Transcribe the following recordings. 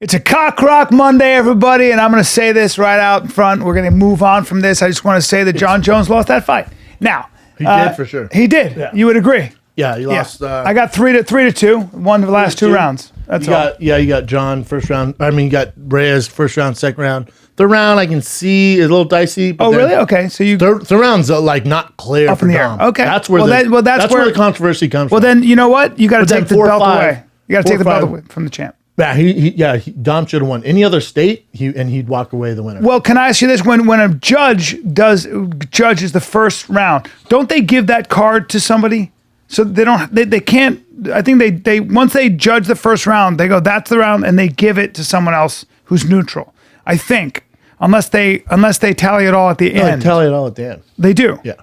It's a Cock Rock Monday, everybody, and I'm going to say this right out in front. We're going to move on from this. I just want to say that Jon Jones lost that fight. Now, he did for sure. He did. Yeah. You would agree? Yeah, he lost. I got 3-2. Won the last two rounds. That's all. You got Jon first round. I mean, you got Reyes first round, second round. Third round, I can see is a little dicey. But really? Okay, so you third round's like not clear up for in the Dom. air. Okay, that's where that's where the controversy comes from. Well, then you know what? You got to take the belt away. You got to take the belt away from the champ. Yeah, Dom should have won. Any other state, he'd walk away the winner. Well, can I ask you this? When a judge judges the first round, don't they give that card to somebody? So they can't. I think they once they judge the first round, they go, that's the round, and they give it to someone else who's neutral. I think unless they tally it all at the end. They tally it all at the end. They do. Yeah.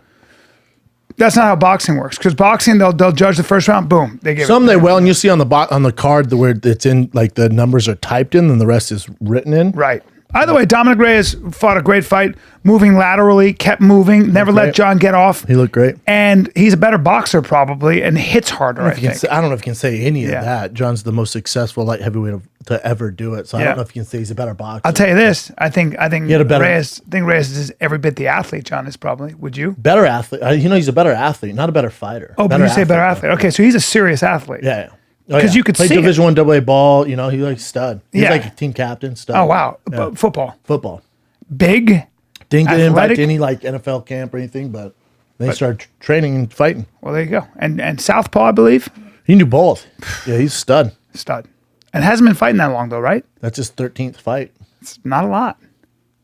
That's not how boxing works. Because boxing, they'll judge the first round. Boom, they give some it. They will, and you see on the card where it's in, like the numbers are typed in, and the rest is written in. Right. Either way, Dominic Reyes fought a great fight, moving laterally, kept moving, never let Jon get off. He looked great. And he's a better boxer probably, and hits harder, I think. I don't know if you can say any of that. Jon's the most successful light heavyweight to ever do it, so I don't know if you can say he's a better boxer. I'll tell you this. I think Reyes is every bit the athlete Jon is probably. Would you? Better athlete. He's a better athlete, not a better fighter. Oh, but you say better athlete. Okay, so he's a serious athlete. Yeah. Because you could see Division I AA ball, he like stud. He's like a team captain, stud. Oh wow, football, big. Didn't get invited to any like NFL camp or anything, but they started training and fighting. Well, there you go. And Southpaw, I believe. He knew both. Yeah, he's stud. And hasn't been fighting that long though, right? That's his 13th fight. It's not a lot.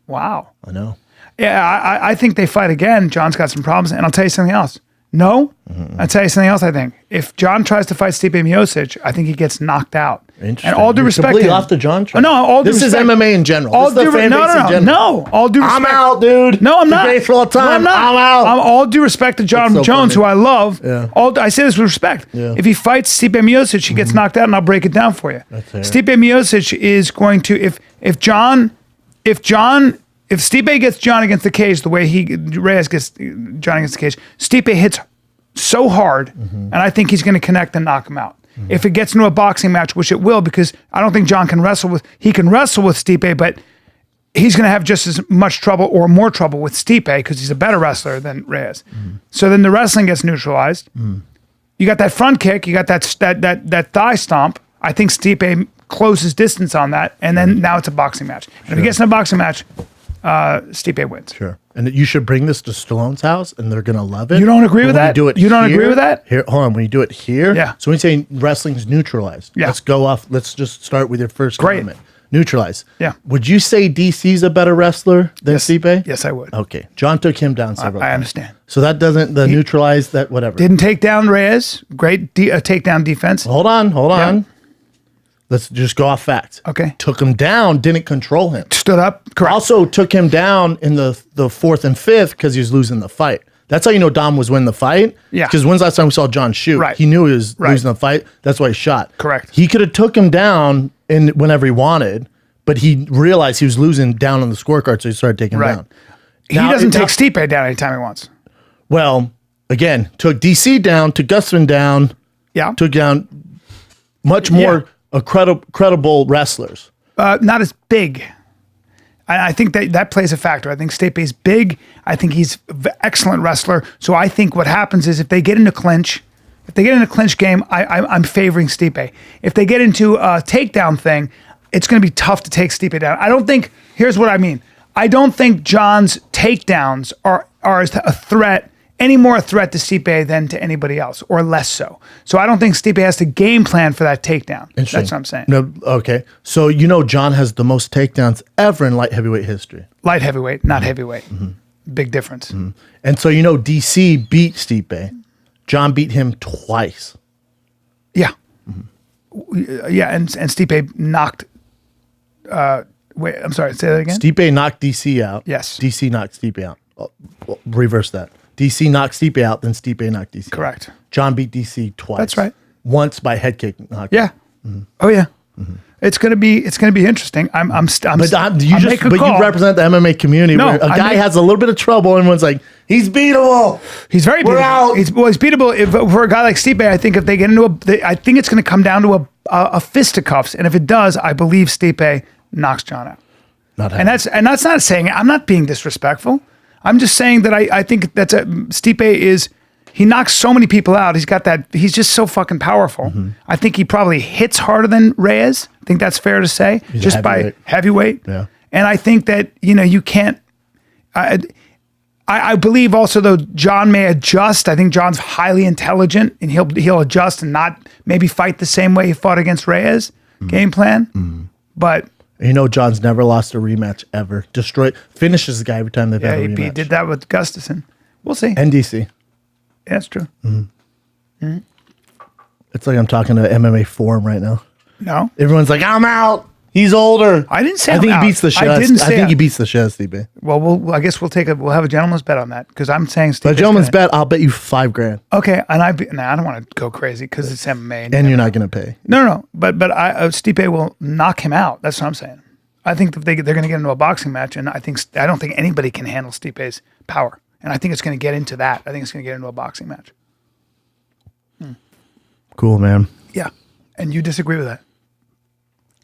Wow. I know. Yeah, I think they fight again. Jon's got some problems, and I'll tell you something else. No, I'll tell you something else. I think if Jon tries to fight Stipe Miocic, I think he gets knocked out. Interesting. And all due respect, off the Jon. No, all due this respect. is MMA in general. All this is the fan base in general. No, all due respect. I'm out, dude. No, I'm not. For all time. No, I'm not. I'm out. All due respect to Jon Jones, who I love. Yeah. I say this with respect. Yeah. If he fights Stipe Miocic, he gets knocked out, and I'll break it down for you. Stipe Miocic is going to if Stipe gets Jon against the cage the way Reyes gets Jon against the cage, Stipe hits so hard, and I think he's going to connect and knock him out. If it gets into a boxing match, which it will, because I don't think Jon can wrestle with Stipe, but he's going to have just as much trouble or more trouble with Stipe because he's a better wrestler than Reyes. So then the wrestling gets neutralized. You got that front kick, you got that thigh stomp. I think Stipe closes distance on that, and then now it's a boxing match. And if he gets in a boxing match, Stipe wins. Sure. And you should bring this to Stallone's house, and they're going to love it. You don't agree with that? You don't agree with that? Here, hold on. When you do it here, so when you say wrestling's neutralized, let's go off. Let's just start with your first comment. Neutralize. Yeah. Would you say DC's a better wrestler than Stipe? Yes, I would. Okay. Jon took him down several times. I understand. So that doesn't neutralize that whatever. Didn't take down Reyes. Great takedown defense. Hold on. Yeah. Let's just go off facts. Okay. Took him down, didn't control him. Stood up. Correct. Also took him down in the fourth and fifth because he was losing the fight. That's how you know Dom was winning the fight. Yeah. Because when's the last time we saw Jon shoot? Right. He knew he was losing the fight. That's why he shot. Correct. He could have took him down whenever he wanted, but he realized he was losing down on the scorecard, so he started taking him down. He doesn't take Stipe down anytime he wants. Well, again, took DC down, took Gustafsson down. Yeah. Took down much more credible wrestlers. Not as big. I think that plays a factor. I think Stipe's big. I think he's an excellent wrestler. So I think what happens is if they get into clinch game, I'm favoring Stipe. If they get into a takedown thing, it's going to be tough to take Stipe down. I don't think, here's what I mean. I don't think Jon's takedowns are a threat, any more a threat to Stipe than to anybody else, or less so. So I don't think Stipe has to game plan for that takedown. That's what I'm saying. No, okay. So Jon has the most takedowns ever in light heavyweight history. Light heavyweight, not heavyweight. Big difference. And so DC beat Stipe. Jon beat him twice. Yeah. Yeah, and Stipe knocked... wait, I'm sorry, say that again? Stipe knocked DC out. Yes. DC knocked Stipe out. Well, reverse that. DC knocked Stipe out, then Stipe knocked DC Correct. out. Jon beat DC twice. That's right. Once by head kick. Yeah. Oh, yeah. It's gonna be interesting. You represent the MMA community. No, where a guy has a little bit of trouble, and everyone's like, he's beatable. He's very beatable. He's beatable. For a guy like Stipe, I think if they get into I think it's going to come down to a fisticuffs, and if it does, I believe Stipe knocks John out. And that's not saying I'm not being disrespectful. I'm just saying that I think Stipe is. He knocks so many people out. He's just so fucking powerful. Mm-hmm. I think he probably hits harder than Reyes. I think that's fair to say, he's just by heavyweight. Yeah. And I think that, you can't, I believe also though, John may adjust. I think John's highly intelligent and he'll adjust and not maybe fight the same way he fought against Reyes game plan. Mm-hmm. But John's never lost a rematch ever. Finishes the guy every time they've had a rematch. He did that with Gustafsson. We'll see. NDC. Yeah, that's true. Mm-hmm. Mm-hmm. It's like I'm talking to MMA Forum right now. No. Everyone's like, I'm out. He's older. I didn't say I think he beats the Shez. I think he beats the Shez, DB. Well, I guess we'll have a gentleman's bet on that because I'm saying Stipe. A gentleman's bet, I'll bet you $5,000. Okay, and I don't want to go crazy because it's MMA. And you're not going to pay. No. But Stipe will knock him out. That's what I'm saying. I think that they're going to get into a boxing match, and I don't think anybody can handle Stipe's power. And I think it's going to get into that. I think it's going to get into a boxing match. Cool, man. Yeah. And you disagree with that?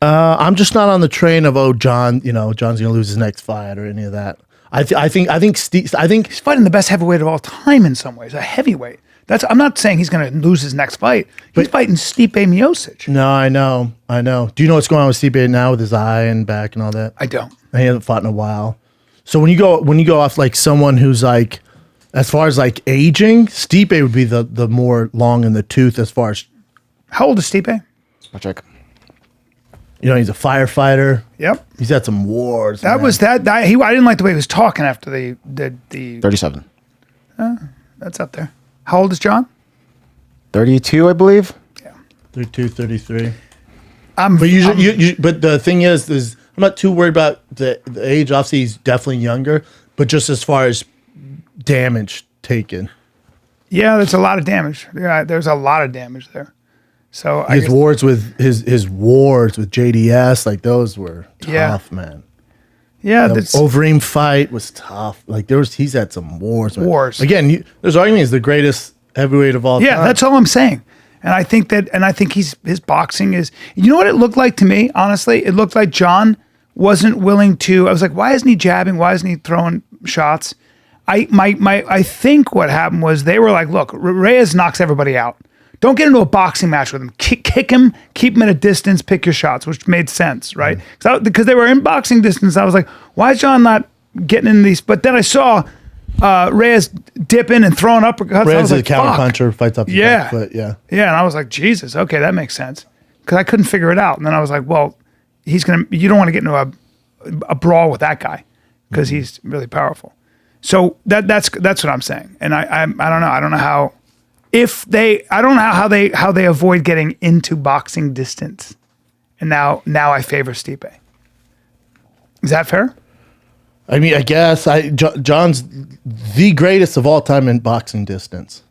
I'm just not on the train of, John's going to lose his next fight or any of that. I think he's fighting the best heavyweight of all time in some ways, a heavyweight. I'm not saying he's going to lose his next fight. He's fighting Stipe Miocic. No, I know. Do you know what's going on with Stipe now with his eye and back and all that? I don't. He hasn't fought in a while. So when you go off like someone who's like, as far as like aging, Stipe would be the more long in the tooth as far as. How old is Stipe? I'll check. He's a firefighter. Yep. He's had some wars. I didn't like the way he was talking after the 37. That's up there. How old is John? 32, I believe. Yeah. 32, 33. But the thing is I'm not too worried about the age. Obviously, he's definitely younger, but just as far as damage taken. Yeah, there's a lot of damage. Yeah, there's a lot of damage there. So his wars with JDS, like those were tough, man. Yeah, the Overeem fight was tough. Like he's had some wars. Man. Wars. Again, there's arguing he's the greatest heavyweight of all time. Yeah, that's all I'm saying. And I think his boxing is, what it looked like to me, honestly? It looked like John wasn't willing to, I was like, why isn't he jabbing? Why isn't he throwing shots? I think what happened was they were like, look, Reyes knocks everybody out. Don't get into a boxing match with him. Kick him, keep him at a distance, pick your shots, which made sense, right? Because they were in boxing distance. I was like, why is John not getting in these? But then I saw Reyes dipping and throwing uppercuts. Reyes is a counter puncher, fights up the back foot. Yeah. Yeah, and I was like, Jesus, okay, that makes sense. Because I couldn't figure it out. And then I was like, well, you don't want to get into a brawl with that guy because he's really powerful. So that's what I'm saying. And I don't know. I don't know how how they avoid getting into boxing distance. And now I favor Stipe. Is that fair? I mean, I guess John's the greatest of all time in boxing distance.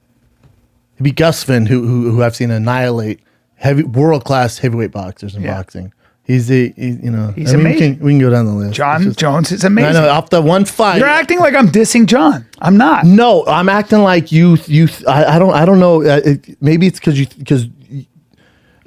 He'd be Gustafsson, who I've seen annihilate world-class heavyweight boxers in boxing. He's amazing. We can go down the list. Jones is amazing. I know, off the one fight. You're acting like I'm dissing John. I'm not. No, I'm acting like you. I don't know. Maybe it's because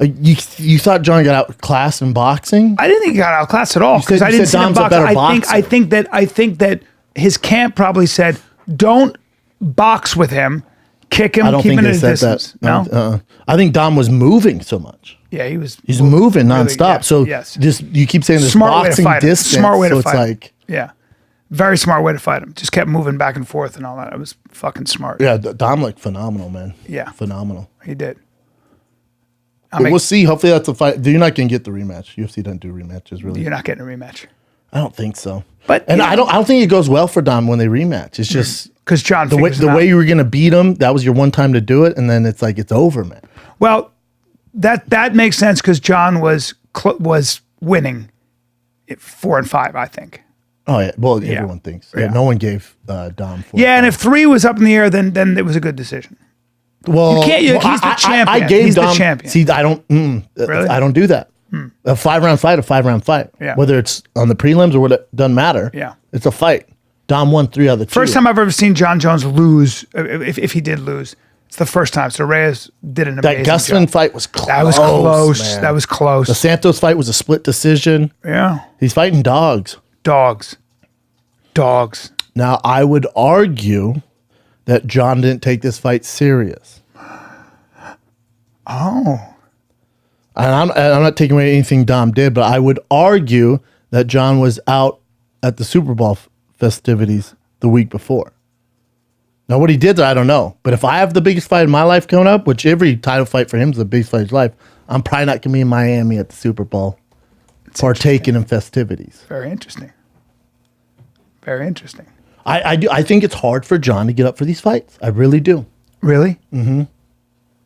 you thought John got outclassed in boxing. I didn't think he got outclassed at all because I didn't see him box. I think that his camp probably said, "Don't box with him. Kick him. Keep him at a distance." That. No, I think Dom was moving so much. Yeah, he's moving nonstop. Really, just you keep saying this smart boxing distance. Smart way to fight. It's like very smart way to fight him. Just kept moving back and forth and all that. It was fucking smart. Yeah, Dom looked phenomenal, man. Yeah, phenomenal. He did. We'll see. Hopefully that's a fight. You're not gonna get the rematch. UFC doesn't do rematches, really. You're not getting a rematch. I don't think so. But I don't think it goes well for Dom when they rematch. It's just because John the way you were gonna beat him. That was your one time to do it, and then it's like it's over, man. Well, that makes sense because John was winning 4 and 5, I think. Oh yeah, well everyone thinks. Yeah. No one gave Dom 4. Yeah, and if 3 was up in the air, then it was a good decision. Well, he's the champion. I gave he's Dom, the champion. See, I don't. Really? I don't do that. A 5-round fight, a 5-round fight. Yeah. Whether it's on the prelims or what, it doesn't matter. Yeah. It's a fight. Dom won 3 out of the 2. First time I've ever seen John Jones lose, if he did lose. It's the first time. So Reyes did an amazing That Gusman job. fight was close. That was close. Man. That was close. The Santos fight was a split decision. Yeah. He's fighting dogs. Dogs. Now, I would argue that John didn't take this fight serious. Oh. And I'm not taking away anything Dom did, but I would argue that John was out at the Super Bowl festivities the week before. Now, what he did there, I don't know. But if I have the biggest fight in my life coming up, which every title fight for him is the biggest fight of his life, I'm probably not going to be in Miami at the Super Bowl partaking in festivities. Very interesting. Very interesting. I think it's hard for John to get up for these fights. I really do. Really? Mm-hmm.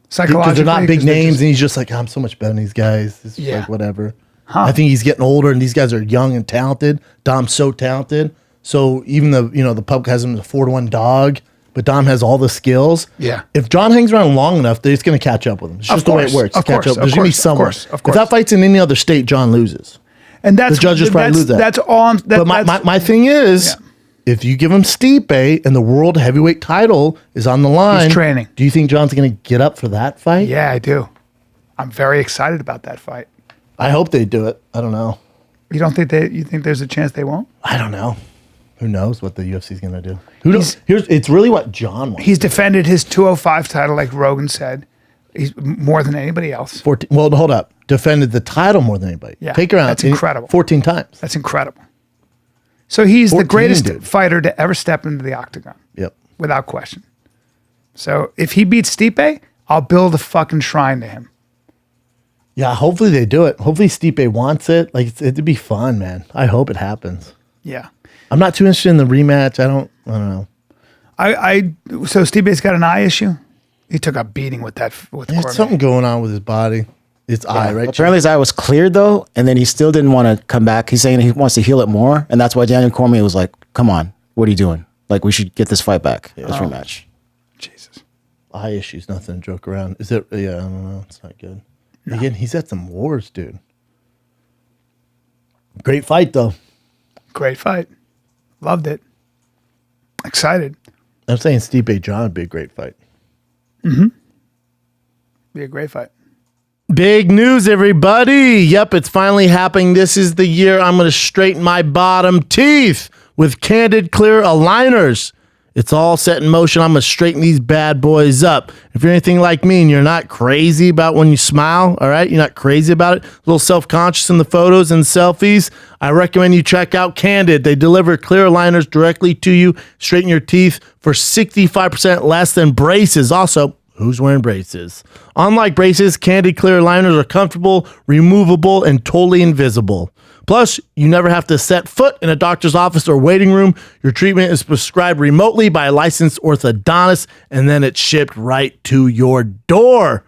Psychologically? Because they're not big 'cause they're names, just- and he's just like, I'm so much better than these guys. It's Yeah. like, whatever. I think he's getting older, and these guys are young and talented. Dom's so talented. So even the public has him as a 4-1 dog, but Dom has all the skills. Yeah. If John hangs around long enough, they're just going to catch up with him. It's just the way it works. Of Catch course, up. There's of going to be course, of someone. course, of If course. that fight's in any other state, John loses. And that's The judges probably lose that. That's all. But my thing is, if you give him Stipe and the world heavyweight title is on the line, training. Do you think John's going to get up for that fight? Yeah, I do. I'm very excited about that fight. I hope they do it. I don't know. You don't think you think there's a chance they won't? I don't know. Who knows what the UFC is going to do? Who knows? It's really what John wants. He's defended his 205 title, like Rogan said. He's more than anybody else. 14. Well, hold up. Defended the title more than anybody. Yeah, Take her out. that's incredible. 14 times. That's incredible. So he's the 14, greatest dude. fighter to ever step into the octagon, Yep. without question. So if he beats Stipe, I'll build a fucking shrine to him. Yeah, hopefully they do it. Hopefully Stipe wants it. Like, it'd be fun, man. I hope it happens. Yeah. I'm not too interested in the rematch. I don't know. So Stipe's got an eye issue. He took a beating with There's Cormier. something going on with his body. It's eye, right? Apparently his eye was cleared though, and then he still didn't want to come back. He's saying he wants to heal it more, and that's why Daniel Cormier was like, "Come on, what are you doing? Like, we should get this fight back, this rematch." Jesus. Eye issues, nothing to joke around. Is it? Yeah, I don't know. It's not good. Again, he's at some wars, dude. Great fight, though. Great fight. Loved it. Excited. I'm saying Stipe John would be a great fight. Be a great fight. Big news, everybody. Yep, it's finally happening. This is the year I'm going to straighten my bottom teeth with Candid Clear Aligners. It's all set in motion. I'm going to straighten these bad boys up. If you're anything like me and you're not crazy about when you smile, all right, you're not crazy about it, a little self-conscious in the photos and selfies, I recommend you check out Candid. They deliver clear aligners directly to you, straighten your teeth for 65% less than braces. Also, who's wearing braces? Unlike braces, Candid Clear Aligners are comfortable, removable, and totally invisible. Plus, you never have to set foot in a doctor's office or waiting room. Your treatment is prescribed remotely by a licensed orthodontist, and then it's shipped right to your door.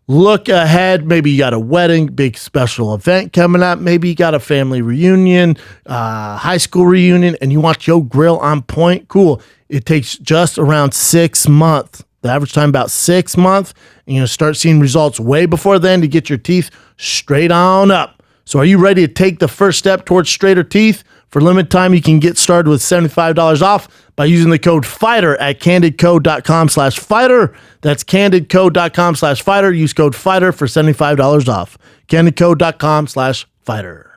Look ahead. Maybe you got a wedding, big special event coming up. Maybe you got a family reunion, high school reunion, and you want your grill on point. Cool. It takes just around 6 months. The average time about 6 months. And you'll start seeing results way before then to get your teeth straight on up. So are you ready to take the first step towards straighter teeth? For limited time, you can get started with $75 off by using the code FIGHTER at candidcode.com/fighter. That's candidcode.com/fighter. Use code FIGHTER for $75 off. candidcode.com/fighter.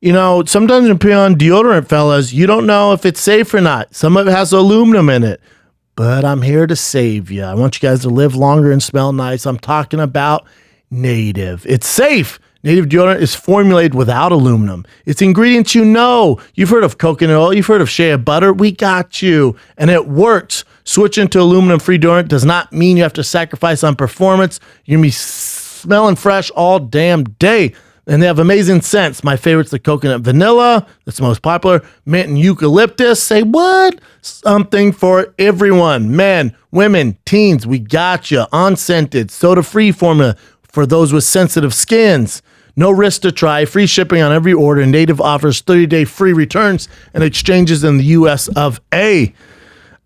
You know, sometimes when you put on deodorant, fellas, you don't know if it's safe or not. Some of it has aluminum in it. But I'm here to save you. I want you guys to live longer and smell nice. I'm talking about Native. It's safe. Native deodorant is formulated without aluminum. It's ingredients you know. You've heard of coconut oil. You've heard of shea butter. We got you. And it works. Switching to aluminum-free deodorant does not mean you have to sacrifice on performance. You're going to be smelling fresh all damn day. And they have amazing scents. My favorite's the coconut vanilla. That's the most popular. Mint and eucalyptus. Say what? Something for everyone. Men, women, teens. We got you. Unscented, soda-free formula for those with sensitive skins. No risk to try. Free shipping on every order. Native offers 30-day free returns and exchanges in the US of A.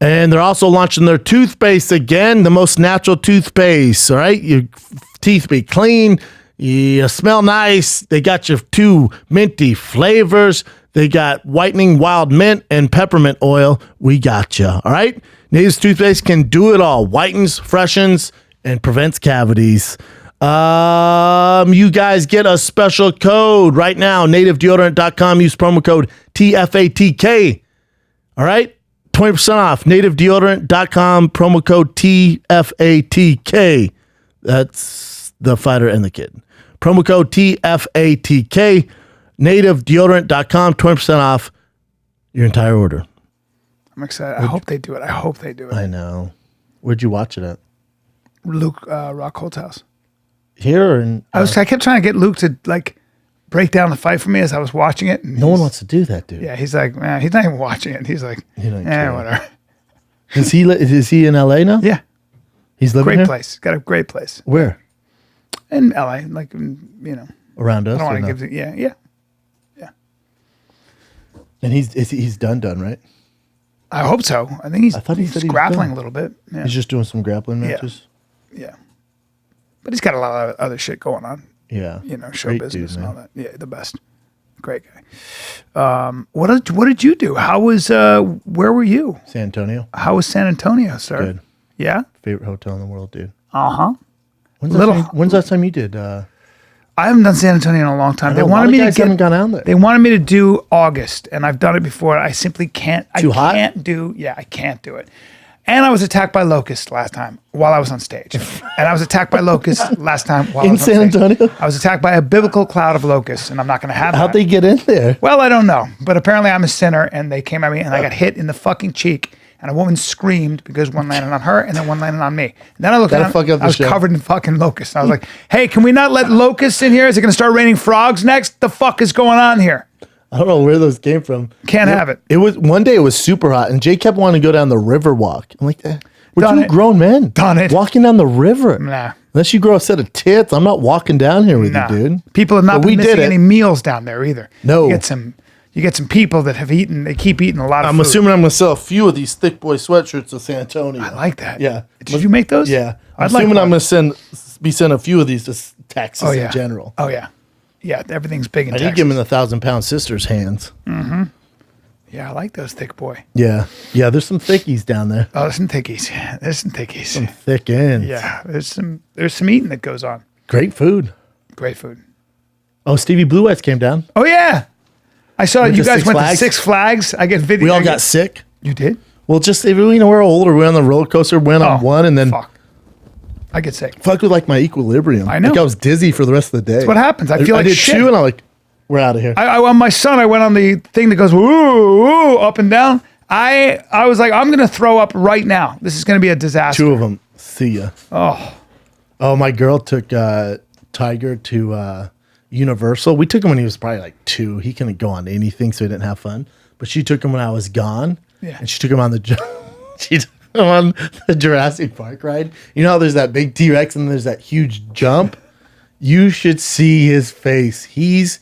And they're also launching their toothpaste again, the most natural toothpaste. All right, your teeth be clean. You smell nice. They got your 2 minty flavors. They got whitening wild mint and peppermint oil. We got you. All right. Native's toothpaste can do it all. Whitens, freshens, and prevents cavities. You guys get a special code right now. NativeDeodorant.com. Use promo code TFATK. All right. 20% off. NativeDeodorant.com. Promo code TFATK. That's the fighter and the kid. Promo code TFATK. NativeDeodorant.com. 20% off your entire order. I'm excited. I hope they do it. I know. Where'd you watch it at? Luke Rockhold's house. Here and I kept trying to get Luke to like break down the fight for me as I was watching it. And no one wants to do that, dude. Yeah, he's like, man, he's not even watching it. He's like, whatever. Is he in LA now? Yeah, He's living great here? place. Got a great place Where? in LA. Like, Around us? I don't want or to no? give it. Yeah. And he's done, right? I hope so. I think I thought he he's said he was grappling done. a little bit. Yeah. He's just doing some grappling matches. Yeah. But he's got a lot of other shit going on. Yeah. Show Great business dude, and all man. that. Yeah, the best. Great guy. What did you do? How was where were you? San Antonio. How was San Antonio, sir? Good. Yeah? Favorite hotel in the world, dude. Uh-huh. When's the last time you did? I haven't done San Antonio in a long time. I know, a lot of guys haven't gone down there. They wanted me to do August, and I've done it before. I simply can't. Too hot? I can't do it. And I was attacked by locusts last time while I was on stage. And I was attacked by locusts last time while I was on San stage. Antonio? I was attacked by a biblical cloud of locusts, and I'm not going to have How'd that. they get in there? Well, I don't know. But apparently I'm a sinner, and they came at me, and I got hit in the fucking cheek. And a woman screamed because one landed on her, and then one landed on me. And then I looked That'll around, fuck up the I was show. covered in fucking locusts. And I was like, hey, can we not let locusts in here? Is it going to start raining frogs next? The fuck is going on here? I don't know where those came from. Can't have it. It was one day. It was super hot, and Jay kept wanting to go down the river walk. I'm like, we're Done two it. grown men. Done it. Walking down the river. Nah. Unless you grow a set of tits, I'm not walking down here with Nah. you, dude. People have not But we been did missing it. any meals down there either. No. You get some people that have eaten, they keep eating a lot of I'm food. assuming I'm going to sell a few of these thick boy sweatshirts to San Antonio. I like that. Yeah. Did you make those? Yeah. I'm I'd like assuming I'm one. going to be sending a few of these to Texas Oh, yeah. in general. Oh, yeah. Yeah, everything's big in I Texas. did give them in the 1,000-pound sister's hands. Yeah, I like those thick boy. Yeah. Yeah, there's some thickies down there. Oh, there's some thickies. There's some thickies. Some thick ends. Yeah, there's some eating that goes on. Great food. Great food. Oh, Stevie Blue Eyes came down. Oh, yeah. I saw Went you to guys Six went Flags? to Six Flags. I get video. We all got sick. You did? Well, just, we're older. We went on the roller coaster, went on one, and then Fuck. I get sick. fucked with like my equilibrium. I know. Like I was dizzy for the rest of the day. That's what happens. I feel like I did shit. two, and I'm like, we're out of here. I on my son, I went on the thing that goes woo, woo, up and down. I was like, I'm gonna throw up right now. This is gonna be a disaster. Two of them. See ya. Oh, my girl took Tiger to Universal. We took him when he was probably like 2. He couldn't go on anything, so he didn't have fun. But she took him when I was gone. Yeah. And she took him on the Jurassic Park ride. You know how there's that big T-Rex and there's that huge jump? You should see his face. He's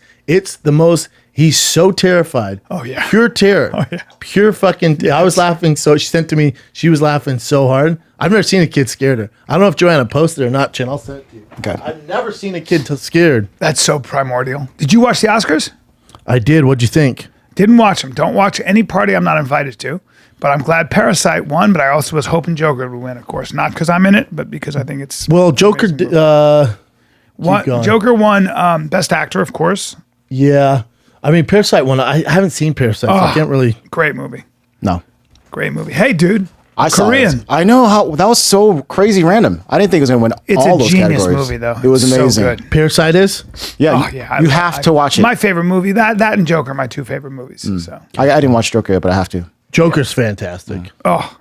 so terrified. Oh, yeah. Pure terror. Oh, yeah. Pure fucking. I was laughing. So she sent to me. She was laughing so hard. I've never seen a kid scared her. I don't know if Joanna posted it or not, Chin. I'll send it to you. Okay. I've never seen a kid scared. That's so primordial. Did you watch the Oscars? I did. What'd you think? Didn't watch them. Don't watch any party I'm not invited to. But I'm glad Parasite won. But I also was hoping Joker would win, of course. Not because I'm in it, but because I think it's Well, Joker. amazing movie. going. Joker won Best Actor, of course. Yeah. I mean, Parasite won. I haven't seen Parasite, so I can't really. Great movie. No. Great movie. Hey, dude. I saw Korean. it. I know how that was so crazy random. I didn't think it was going to win It's all a those genius categories. movie, though. It was It's amazing. so good. Parasite is? Yeah, Oh, you, yeah. you have to watch it. My favorite movie. That and Joker are my two favorite movies. So, I didn't watch Joker yet, but I have to. Joker's fantastic. oh,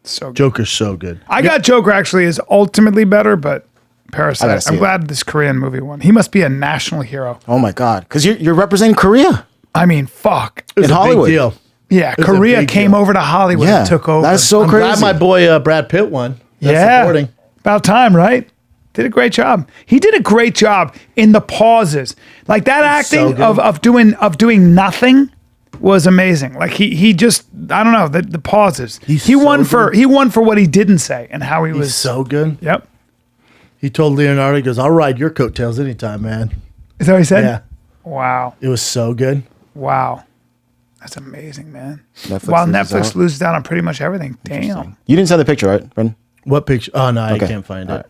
so good. Joker's so good. I got Joker actually is ultimately better, but I Parasite. gotta see I'm it. glad this Korean movie won. He must be a national hero. Oh my god, because you're representing Korea I mean, fuck. It's in a Hollywood. big deal. Yeah, a Korea big came deal. over to Hollywood Yeah, and took over. that's so I'm crazy. glad my boy Brad Pitt won. That's yeah. supporting. About time, right? Did a great job. He did a great job in the pauses. Like that acting good. of doing nothing was amazing. Like he just I don't know, the pauses. He's He won so for good. he won for what he didn't say and how he He's was so good. Yep. He told Leonardo, he goes, I'll ride your coattails anytime, man. Is that what he said? Yeah. Wow. It was so good. Wow. That's amazing, man. Netflix While loses Netflix out. loses out on pretty much everything. Damn. You didn't send the picture, right, Brendan? What picture? Oh, no, I Okay. can't find All it. right.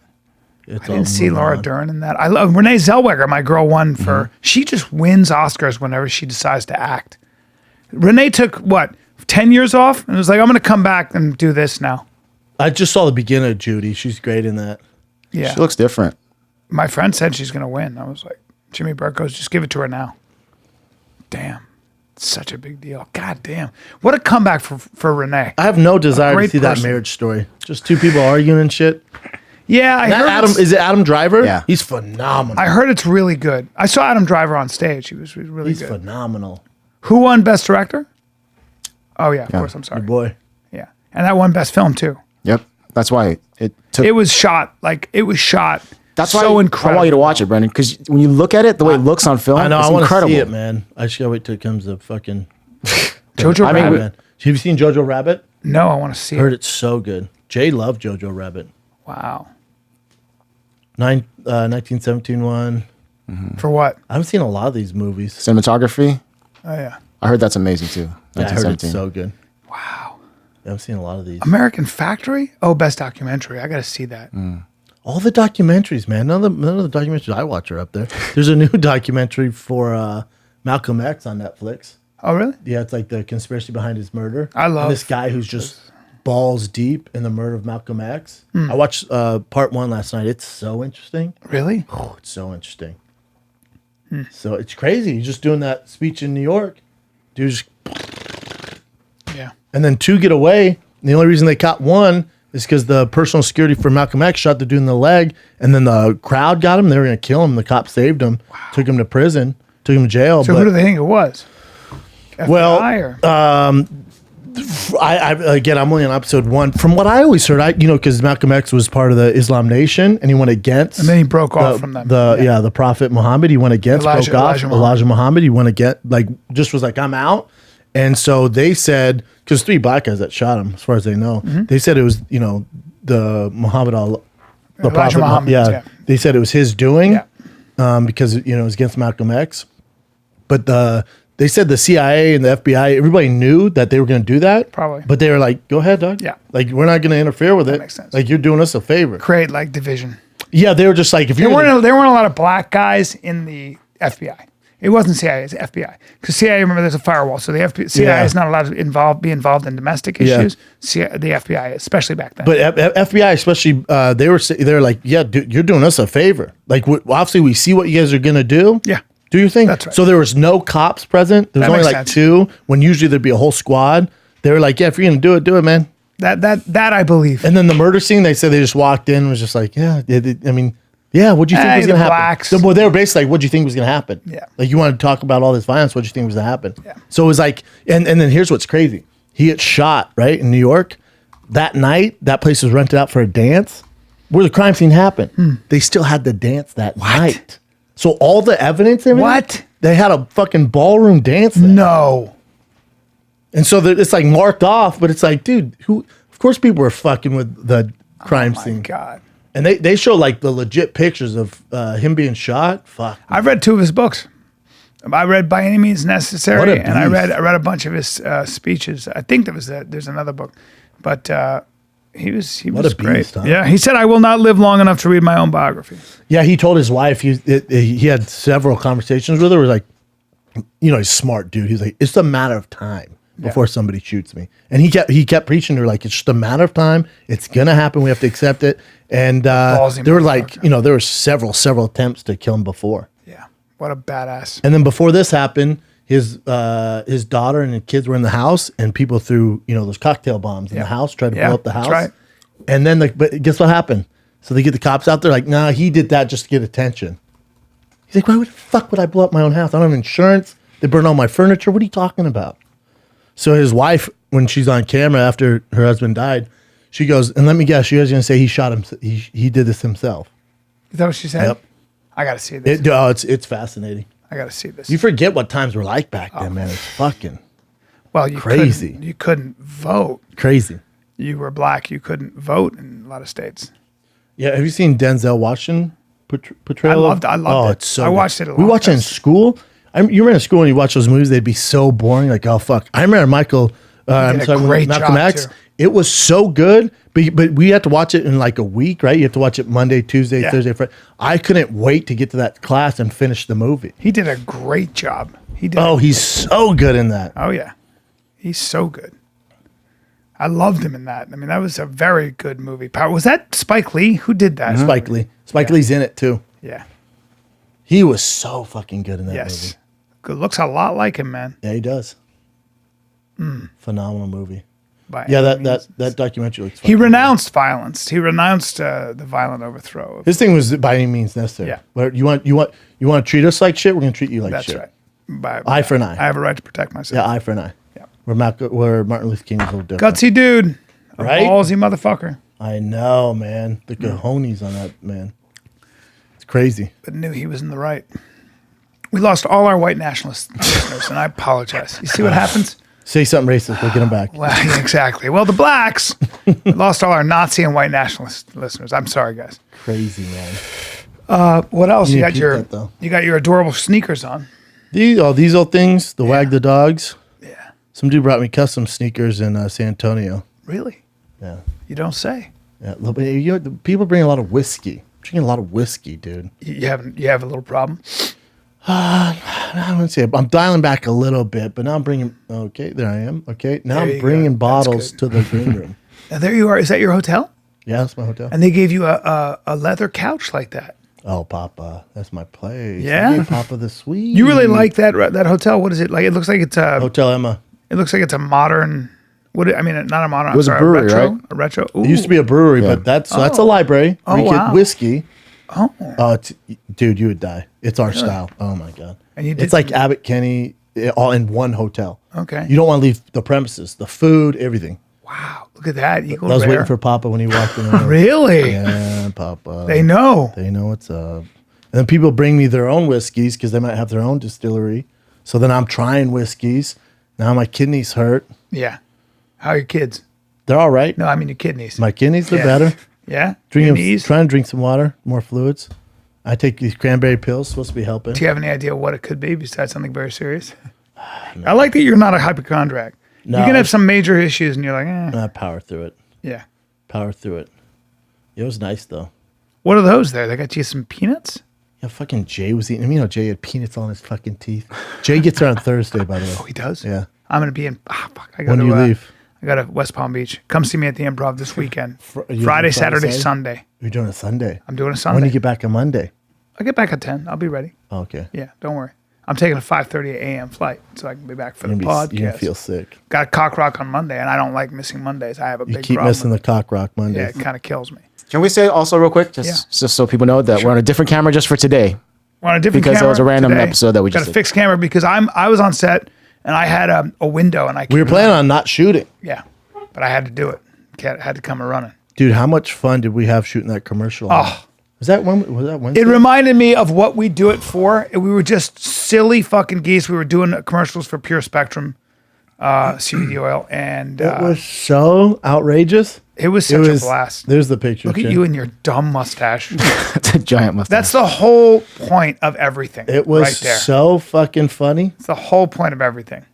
It's I didn't see moving Laura on. Dern in that. I love Renee Zellweger, my girl, won Mm-hmm. for. She just wins Oscars whenever she decides to act. Renee took what 10 years off and was like, I'm going to come back and do this now. I just saw the beginning of Judy. She's great in that. Yeah, She looks different. my friend said she's going to win. I was like, Jimmy Burke goes, just give it to her now. Damn, such a big deal. God damn, what a comeback for Renee. I have no desire to great see that person. marriage story. Just two people arguing and shit. Yeah, I That heard. Adam, is it Adam Driver? Yeah. He's phenomenal. I heard it's really good. I saw Adam Driver on stage. He was really He's good. phenomenal. Who won Best Director? Oh yeah, of course. I'm sorry. Good boy. Yeah, and that won Best Film too. Yep. That's why it took. It was shot that's so why incredible. I want you to watch it, Brendan, because when you look at it, the way it looks on film, I know. it's I want to incredible. see it, man. I just gotta wait till it comes to fucking Jojo I mean, Rabbit. Man. Have you seen Jojo Rabbit? No, I want to see Heard it. it's so good. Jay loved Jojo Rabbit. Wow. 1917 one. For what? I haven't seen a lot of these movies. Cinematography, Oh yeah. I heard that's amazing too. Yeah, I heard it's 1917. so good. Wow. I haven't seen a lot of these. American Factory? Oh, Best Documentary. I got to see that. All the documentaries, man. None of the documentaries I watch are up there. There's a new documentary for Malcolm X on Netflix. Oh really? Yeah, it's like the conspiracy behind his murder. I love And this guy who's just balls deep in the murder of Malcolm X. I watched part 1 last night. It's so interesting. Really? Oh, it's so interesting. So it's crazy. He's just doing that speech in New York. Dude's, Yeah. and then 2 get away. And the only reason they caught 1 is because the personal security for Malcolm X shot the dude in the leg, and then the crowd got him. They were going to kill him. The cops saved him, took him to prison, took him to jail. So but, who do they think it was? FBI Well, or? I again, I'm only on episode 1. From what I always heard, because Malcolm X was part of the Islam Nation, and he went against. And then he broke off from them. The Prophet Muhammad. He went against. Elijah- broke off. Elijah Muhammad. Elijah Muhammad. He went against. Just was like, I'm out. And so they said, because 3 black guys that shot him, as far as they know, they said it was the Muhammad the Elijah Prophet. Muhammad, yeah. They said it was his doing. Yeah. Because it was against Malcolm X. But they said the CIA and the FBI, everybody knew that they were going to do that. Probably. But they were like, go ahead, dog. Yeah. Like, we're not going to interfere with it. makes sense. Like, you're doing us a favor. Create like division. Yeah, they were just like, if There you're weren't a lot of black guys in the FBI. It wasn't CIA, it's FBI. Because CIA, remember, there's a firewall. So the CIA Yeah. is not allowed to be involved in domestic Yeah. issues. The FBI, especially back then. But FBI, especially, they were like, yeah, dude, you're doing us a favor. Like, obviously, we see what you guys are going to do. Yeah. Do your thing. That's right. So there was no cops present. There was That only makes like sense. 2, when usually there'd be a whole squad. They were like, yeah, if you're going to do it, man. That I believe. And then the murder scene, they said they just walked in and was just like, yeah, what'd you think was the going to happen? blacks. Well, they were basically like, what'd you think was going to happen? Yeah. Like, you want to talk about all this violence, what'd you think was going to happen? Yeah. So it was like, and then here's what's crazy. He gets shot, right, in New York. That night, that place was rented out for a dance where the crime scene happened. They still had the dance that night. So all the evidence and everything, What? they had a fucking ballroom dance there. No. And so it's like marked off, but it's like, dude, of course people were fucking with the crime My scene. God. And they show like the legit pictures of him being shot. Fuck. I've read 2 of his books. I read By Any Means Necessary, What a and I beast. read a bunch of his speeches. I think there's another book, but he was What a great. beast, huh? Yeah, he said, "I will not live long enough to read my own biography." Yeah, he told his wife he had several conversations with her. It was like, he's a smart dude. He's like, it's a matter of time before somebody shoots me. And he kept preaching to her like, it's just a matter of time. It's gonna happen. We have to accept it. And Ballsy there were like, motherfucker. there were several attempts to kill him before. Yeah, what a badass. And then before this happened, his daughter and the kids were in the house, and people threw those cocktail bombs in the house, tried to blow up the house. That's right. And then but guess what happened? So they get the cops out there like, nah, he did that just to get attention. He's like, why the fuck would I blow up my own house? I don't have insurance. They burned all my furniture. What are you talking about? So his wife, when she's on camera after her husband died, she goes, and let me guess, you guys going to say he shot him. He did this himself. Is that what she said? Yep. I got to see this. It's fascinating. I got to see this. You forget what times were like back then, man. It's fucking well, you crazy. You couldn't vote. crazy. You were black. You couldn't vote in a lot of states. Yeah, have you seen Denzel Washington portrayal? I loved it. Oh, it's so I good. watched it a lot. We watched it in school. You were in school and you watch those movies, they'd be so boring. Like, oh, fuck. I remember Malcolm great Malcolm job, X. too. It was so good, but we had to watch it in like a week, right? You have to watch it Monday, Tuesday, Yeah. Thursday, Friday. I couldn't wait to get to that class and finish the movie. He did a great job. He did. Oh, he's so good in that. Oh yeah, he's so good. I loved him in that. I mean, that was a very good movie. Was that Spike Lee? Who did that? Spike Lee. Spike Lee's in it too. Yeah. He was so fucking good in that Yes. movie. Good. Looks a lot like him, man. Yeah, he does. Phenomenal movie. By Yeah, any that means. that documentary looks. He fucking renounced violence. He renounced the violent overthrow. good. His thing was by any means necessary. Yeah. Where you want to treat us like shit, we're gonna treat you like That's shit. right. By, Eye for an eye. I have a right to protect myself. Yeah, eye for an eye. Yeah. Where Martin Luther King was a little different. Gutsy dude. A Right? ballsy motherfucker. I know, man. The cojones on that man. It's crazy. But knew he was in the right. We lost all our white nationalist listeners, and I apologize. You see what happens? Say something racist, we'll get him back. Well, yeah, exactly. Well, the blacks we lost all our Nazi and white nationalist listeners. I'm sorry, guys. Crazy, man. What else? You You need got to your keep that, though. you got your adorable sneakers on. These old things, the wag the dogs. Yeah. Some dude brought me custom sneakers in San Antonio. Really? Yeah. You don't say. Yeah. The people bring a lot of whiskey. I'm drinking a lot of whiskey, dude. You have a little problem. I wouldn't say I'm dialing back a little bit, but now I'm bringing. Okay, there I am. Okay, now There you I'm go. bringing That's bottles good. to the green room. Now there you are. Is that your hotel? Yeah, that's my hotel. And they gave you a leather couch like that. Oh, Papa, that's my place. Yeah? I gave Papa the suite. You really like that hotel? What is it like? It looks like it's a. Hotel Emma. It looks like it's a modern. I mean, not a modern. It was a brewery, retro, right? A retro. It used to be a brewery, Yeah. but that's a library. Oh, We get wow. whiskey. Oh. Dude, you would die. It's our style. Oh my god. And you It's did- like Abbott Kinney, all in one hotel. Okay. You don't want to leave the premises, the food, everything. Wow. Look at that. Eagle I was Rare. waiting for Papa when he walked in. The room. Really? Yeah, Papa. They know. They know what's up. And then people bring me their own whiskeys because they might have their own distillery. So then I'm trying whiskeys. Now my kidneys hurt. Yeah. How are your kids? They're all right. No, I mean your kidneys. My kidneys are Yeah. better. Yeah. Drinking, Your knees. trying to drink some water, more fluids. I take these cranberry pills, supposed to be helping. Do you have any idea what it could be besides something very serious? I like that you're not a hypochondriac. No, you can I- have some major issues and you're like, I power through it. yeah. Power through it. It was nice though. What are those there? They got you some peanuts? Yeah, fucking Jay was eating. You know, Jay had peanuts on his fucking teeth. Jay gets there on Thursday, by the way. Oh, he does? Yeah. I'm going to be in, fuck. I got When to do you leave? I got to West Palm Beach. Come see me at the Improv this weekend. you Friday, doing Saturday, Saturday? Sunday. You're doing a Sunday. I'm doing a When Sunday. do you get back on Monday? I'll get back at 10. I'll be ready. Oh, okay. Yeah, don't worry. I'm taking a 5:30 a.m. flight so I can be back for the You're podcast. gonna feel sick. Got Cock Rock on Monday, and I don't like missing Mondays. I have a You big keep problem. missing the cock rock Yeah, Mondays. it kind of kills me. Can we say also real quick, just so people know that we're on a different camera just for today? We're on a different Because it camera was a random today. episode that we got just a did. fixed camera because I was on set and I had a window and I We were came planning on not shooting. yeah, but I had to do it. Had to come running. Dude, how much fun did we have shooting that commercial? Oh. Was that Wednesday? It reminded me of what we do it for. We were just silly fucking geese. We were doing commercials for Pure Spectrum CBD oil, and It was so outrageous. it was such a blast. There's the picture. Look at Jen. you and your dumb mustache. It's a giant mustache. That's the whole point of everything. It was right there. so fucking funny. It's the whole point of everything.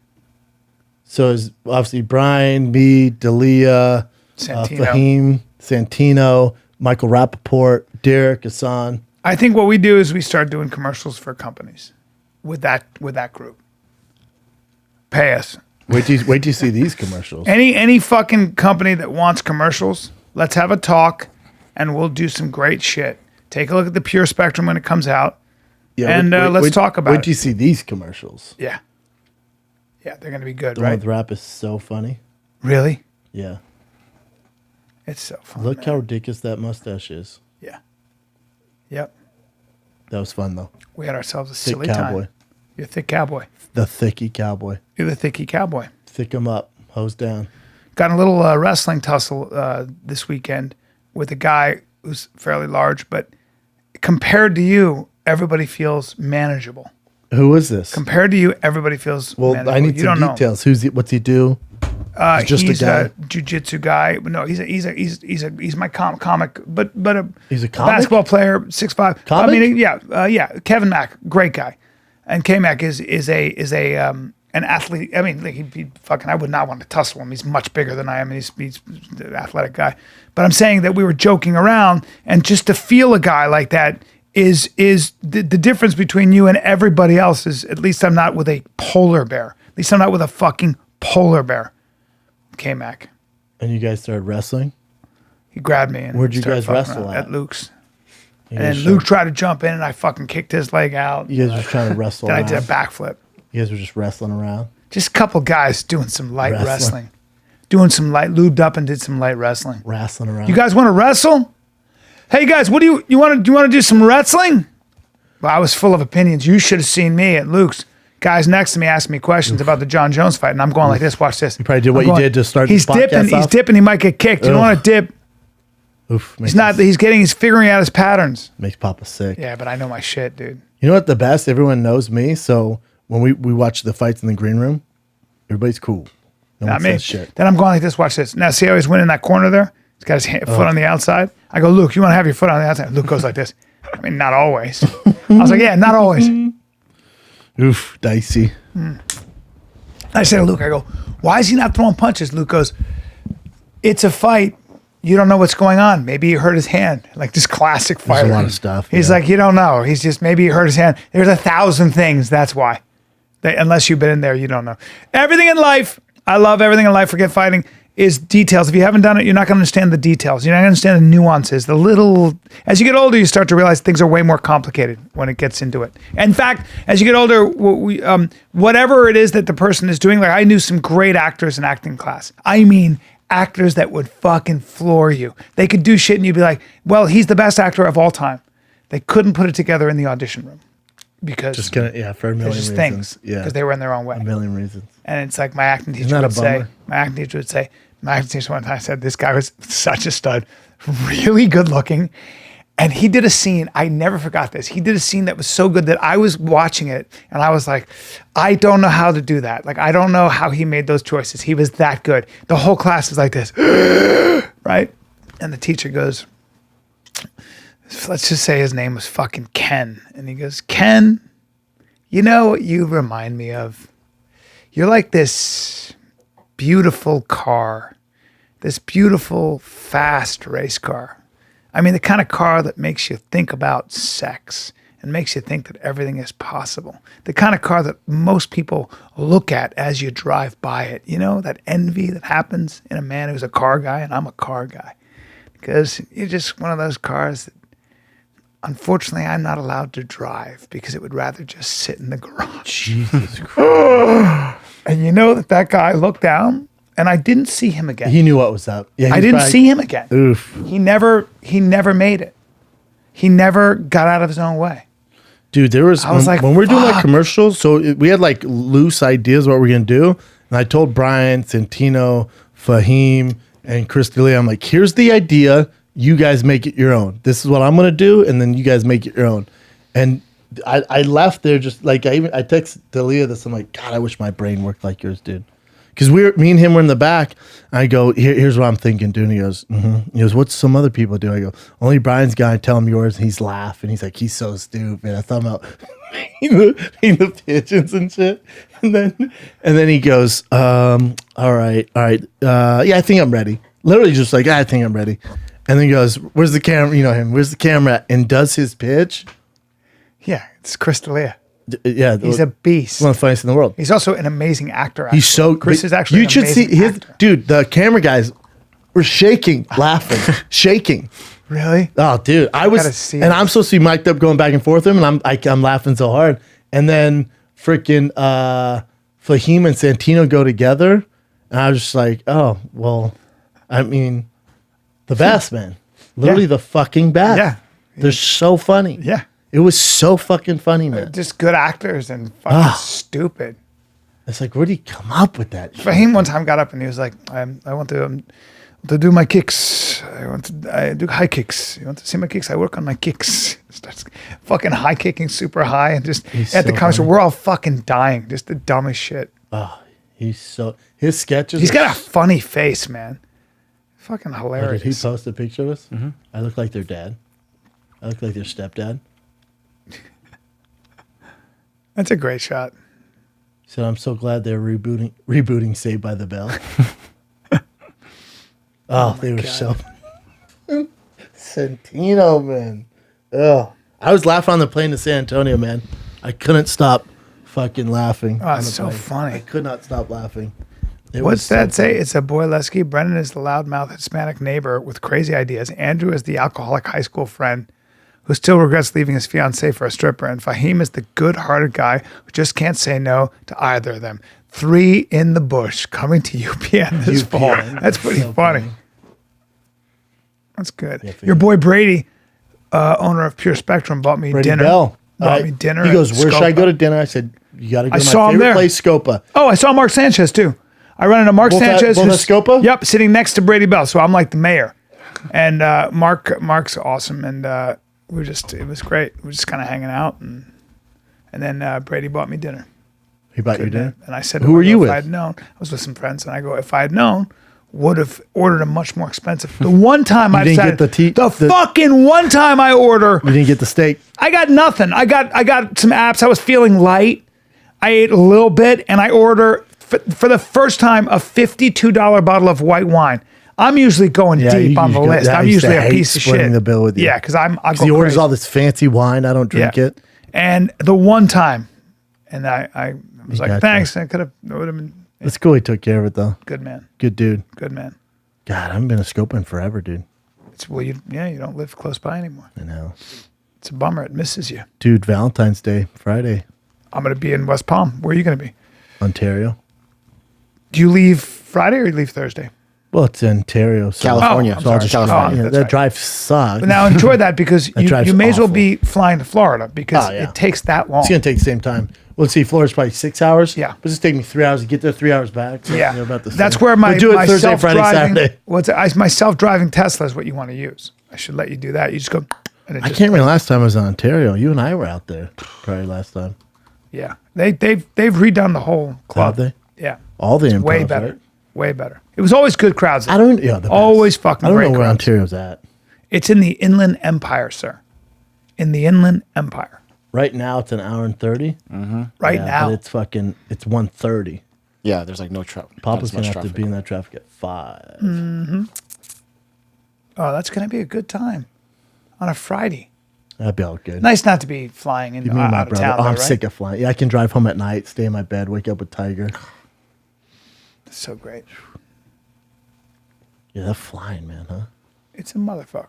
So it's obviously Bryan, me, Dalia, Santino. Fahim, Santino, Michael Rappaport, Derek, Hassan. I think what we do is we start doing commercials for companies with that group. Pay us. Wait till you see these commercials. Any fucking company that wants commercials, let's have a talk and we'll do some great shit. Take a look at the Pure Spectrum when it comes out. and let's talk about Wait it. till you see these commercials. Yeah. Yeah, they're going to be good, The one right? with rap is so funny. Really? Yeah. It's so fun. Look man. how ridiculous that mustache is. Yeah. Yep. That was fun though. We had ourselves a Thick silly cowboy. time. You're a thick cowboy. The thicky cowboy. You're the thicky cowboy. Thick him up. Hose down. Got in a little wrestling tussle this weekend with a guy who's fairly large, but compared to you, everybody feels manageable. Who is this? Compared to you, everybody feels Well, manageable. I need you some don't details. What's he do? Just a he's guy? a jiu-jitsu guy. But no, he's my comic, but a He's a comic? basketball player, 6'5". Comic? I mean, yeah. Kevin Mack, great guy, and K Mac is an athlete. I mean, like, he'd fucking. I would not want to tussle him. He's much bigger than I am. And he's an athletic guy. But I'm saying that we were joking around, and just to feel a guy like that is the difference between you and everybody else. Is at least I'm not with a polar bear. At least I'm not with a fucking polar bear. K-Mac. And you guys started wrestling? He grabbed me and Where'd you started guys fucking wrestle around at? At Luke's. You And guys Luke tried to jump in and I fucking kicked his leg out. You guys were trying to wrestle Then I around? did a backflip. You guys were just wrestling around? Just a couple guys doing some light Wrestling. wrestling. Doing some light, lubed up and did some light wrestling. Wrestling around? You guys want to wrestle? Hey guys, what do you want to do some wrestling? Well, I was full of opinions. You should have seen me at Luke's. Guys next to me asking me questions about the John Jones fight, and I'm going like this. Watch this. You probably did what I'm you did to start He's this podcast dipping. He's off? dipping. He might get kicked. You don't want to dip. Oof, He's not. He's figuring out his patterns. Makes Papa sick. Yeah, but I know my shit, dude. You know what the best? Everyone knows me. So when we watch the fights in the green room, everybody's cool. No Not one me. says shit. Then I'm going like this. Watch this. Now see how he's winning that corner there? He's got his foot on the outside. I go, Luke, you want to have your foot on the outside? Luke goes like this. I mean, not always. I was like, yeah, not always. Oof, dicey. I said to Luke, I go, why is he not throwing punches? Luke goes, it's a fight. You don't know what's going on. Maybe he hurt his hand. Like this classic fighter. There's a lot of stuff. He's like, you don't know. He's just, maybe he hurt his hand. There's 1,000 things. That's why. Unless you've been in there, you don't know. Everything in life, I love everything in life. Forget fighting. Is details. If you haven't done it, you're not going to understand the details. You're not going to understand the nuances. The little. As you get older, you start to realize things are way more complicated when it gets into it. In fact, as you get older, whatever it is that the person is doing, like I knew some great actors in acting class. I mean, actors that would fucking floor you. They could do shit, and you'd be like, "Well, he's the best actor of all time." They couldn't put it together in the audition room because Just gonna, for a million it's just reasons. things. Yeah, Because they were in their own way. a million reasons. And it's like my acting teacher that a would say, bummer? my acting teacher one time said, this guy was such a stud, really good looking. And he did a scene, I never forgot this. He did a scene that was so good that I was watching it and I was like, I don't know how to do that. Like, I don't know how he made those choices. He was that good. The whole class is like this, right? And the teacher goes, let's just say his name was fucking Ken. And he goes, Ken, you know what you remind me of? You're like this beautiful car, this beautiful, fast race car. I mean, the kind of car that makes you think about sex and makes you think that everything is possible. The kind of car that most people look at as you drive by it. You know, that envy that happens in a man who's a car guy, and I'm a car guy. Because you're just one of those cars that, unfortunately, I'm not allowed to drive because it would rather just sit in the garage. Jesus Christ. And you know that guy looked down, and I didn't see him again. He knew what was up. Yeah, I didn't see him again. Oof. He never made it. He never got out of his own way. Dude, there was, was like, when we're doing like fuck. commercials, so we had like loose ideas what we're going to do. And I told Bryan, Santino, Fahim, and Chris D'Elia, I'm like, here's the idea. You guys make it your own. This is what I'm going to do. And then you guys make it your own. And I left there just like, I texted D'Elia this. I'm like, God, I wish my brain worked like yours, dude. Because me and him were in the back. I go, here's what I'm thinking, dude. And he goes, He goes, what's some other people do? I go, only Brian's guy. Tell him yours. And he's laughing. He's like, he's so stupid. I thought about being the pigeons and shit. And then he goes, all right. Yeah, I think I'm ready. Literally just like, I think I'm ready. And then he goes, where's the camera? You know him. Where's the camera at? And does his pitch. Yeah, it's Chris D'Elia. Yeah, He's a beast. one of the funniest in the world. He's also an amazing actor. He's so Chris is actually You an should see amazing his actor. dude. The camera guys were shaking, laughing, shaking. Really? Oh, dude, I gotta was, see and it. I'm supposed to be mic'd up, going back and forth with him, and I'm laughing so hard. And then freaking Fahim and Santino go together, and I was just like, oh well, I mean, the best, man, literally Yeah. the fucking best. Yeah. They're so funny. Yeah. It was so fucking funny, man. Just good actors and fucking stupid. It's like, where did he come up with that? shit? Fahim one time got up and he was like, I want to do my kicks. I do high kicks. You want to see my kicks? I work on my kicks. Starts fucking high kicking super high and just He's at the so concert, funny. we're all fucking dying. Just the dumbest shit. Oh, His sketches. He's got a funny face, man. Fucking Did hilarious. he post a picture of us? Mm-hmm. I look like their dad. I look like their stepdad. That's a great shot. Said, I'm so glad they're rebooting Saved by the Bell. They were so... Santino, man. Oh, I was laughing on the plane to San Antonio, man. I couldn't stop fucking laughing. Oh, it's so funny. I could not stop laughing. What's that say? It's a boy Lesky. Brendan is the loudmouth Hispanic neighbor with crazy ideas. Andrew is the alcoholic high school friend who still regrets leaving his fiancée for a stripper. And Fahim is the good-hearted guy who just can't say no to either of them. 3 in the bush coming to UPN this fall. That's pretty so funny. That's good. Yeah, your boy Brady, owner of Pure Spectrum, bought me Brady dinner. Bell. Bought me dinner. He goes, where should I go to dinner? I said, you got to go to my favorite place, Scopa. Oh, I saw Mark Sanchez too. I run into Mark Sanchez. Both at Scopa? Yep, sitting next to Brady Bell. So I'm like the mayor. And Mark's awesome. And it was great. We were just kind of hanging out. And then Brady bought me dinner. He bought you dinner? And I said, who were you with? If I had known, I was with some friends. And I go, if I had known, would have ordered a much more expensive. The one time I said, the fucking one time I order. You didn't get the steak? I got nothing. I got some apps. I was feeling light. I ate a little bit and I order for the first time a $52 bottle of white wine. I'm usually going deep on the list. I'm usually a piece of shit. Splitting the bill with you. Yeah, because I go he orders all this fancy wine. I don't drink it. And the one time, and I was like, thanks. I would have been. It's cool. He took care of it though. Good man. Good dude. Good man. God, I haven't been a Scopa forever, dude. You don't live close by anymore. I know. It's a bummer. It misses you. Dude, Valentine's Day, Friday. I'm going to be in West Palm. Where are you going to be? Ontario. Do you leave Friday or you leave Thursday? Well, it's Ontario. So California. So I'll just California. that drive sucks. But now enjoy that because you may as well be flying to Florida because it takes that long. It's going to take the same time. Well, let's see, Florida's probably 6 hours. Yeah. But it's taking me 3 hours to get there, 3 hours back. So yeah. About the same. That's where my Thursday, Friday, Saturday. My self-driving Tesla is what you want to use. I should let you do that. You just go. And I can't remember last time I was in Ontario. You and I were out there probably last time. Yeah. They've redone the whole club. Have they? Yeah. All the improvs, way better. Right? Way better. It was always good crowds. Always fucking I don't great know where crowds. Ontario's at. It's in the Inland Empire, sir. In the Inland Empire. Right now it's an hour and 30. Mm-hmm. Right now. But it's 1:30. Yeah, there's like no traffic. Papa's going to have to be in that traffic at 5. Mm-hmm. Oh, that's going to be a good time on a Friday. That'd be all good. Nice not to be flying in out of town. I'm right? sick of flying. Yeah, I can drive home at night, stay in my bed, wake up with Tiger. That's so great. Yeah, that flying, man, huh? It's a motherfucker.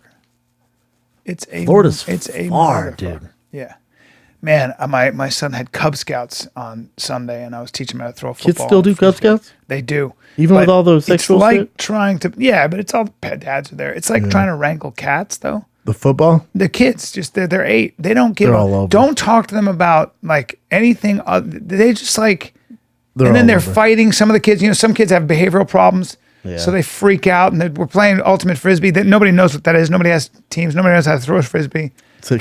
Florida's it's a far, motherfucker. dude. Yeah. Man, my son had Cub Scouts on Sunday, and I was teaching him how to throw a football. Kids still do Cub Scouts? They do. Even with all those sexual It's like shit? trying to, but it's all pet dads are there. It's like trying to wrangle cats, though. The football? The kids, they're 8. They don't give They're all over. Don't talk to them about like anything. They just like, They're and then all they're over. fighting. Some of the kids, some kids have behavioral problems. Yeah. So they freak out, and we're playing ultimate frisbee. Nobody knows what that is. Nobody has teams. Nobody knows how to throw a frisbee.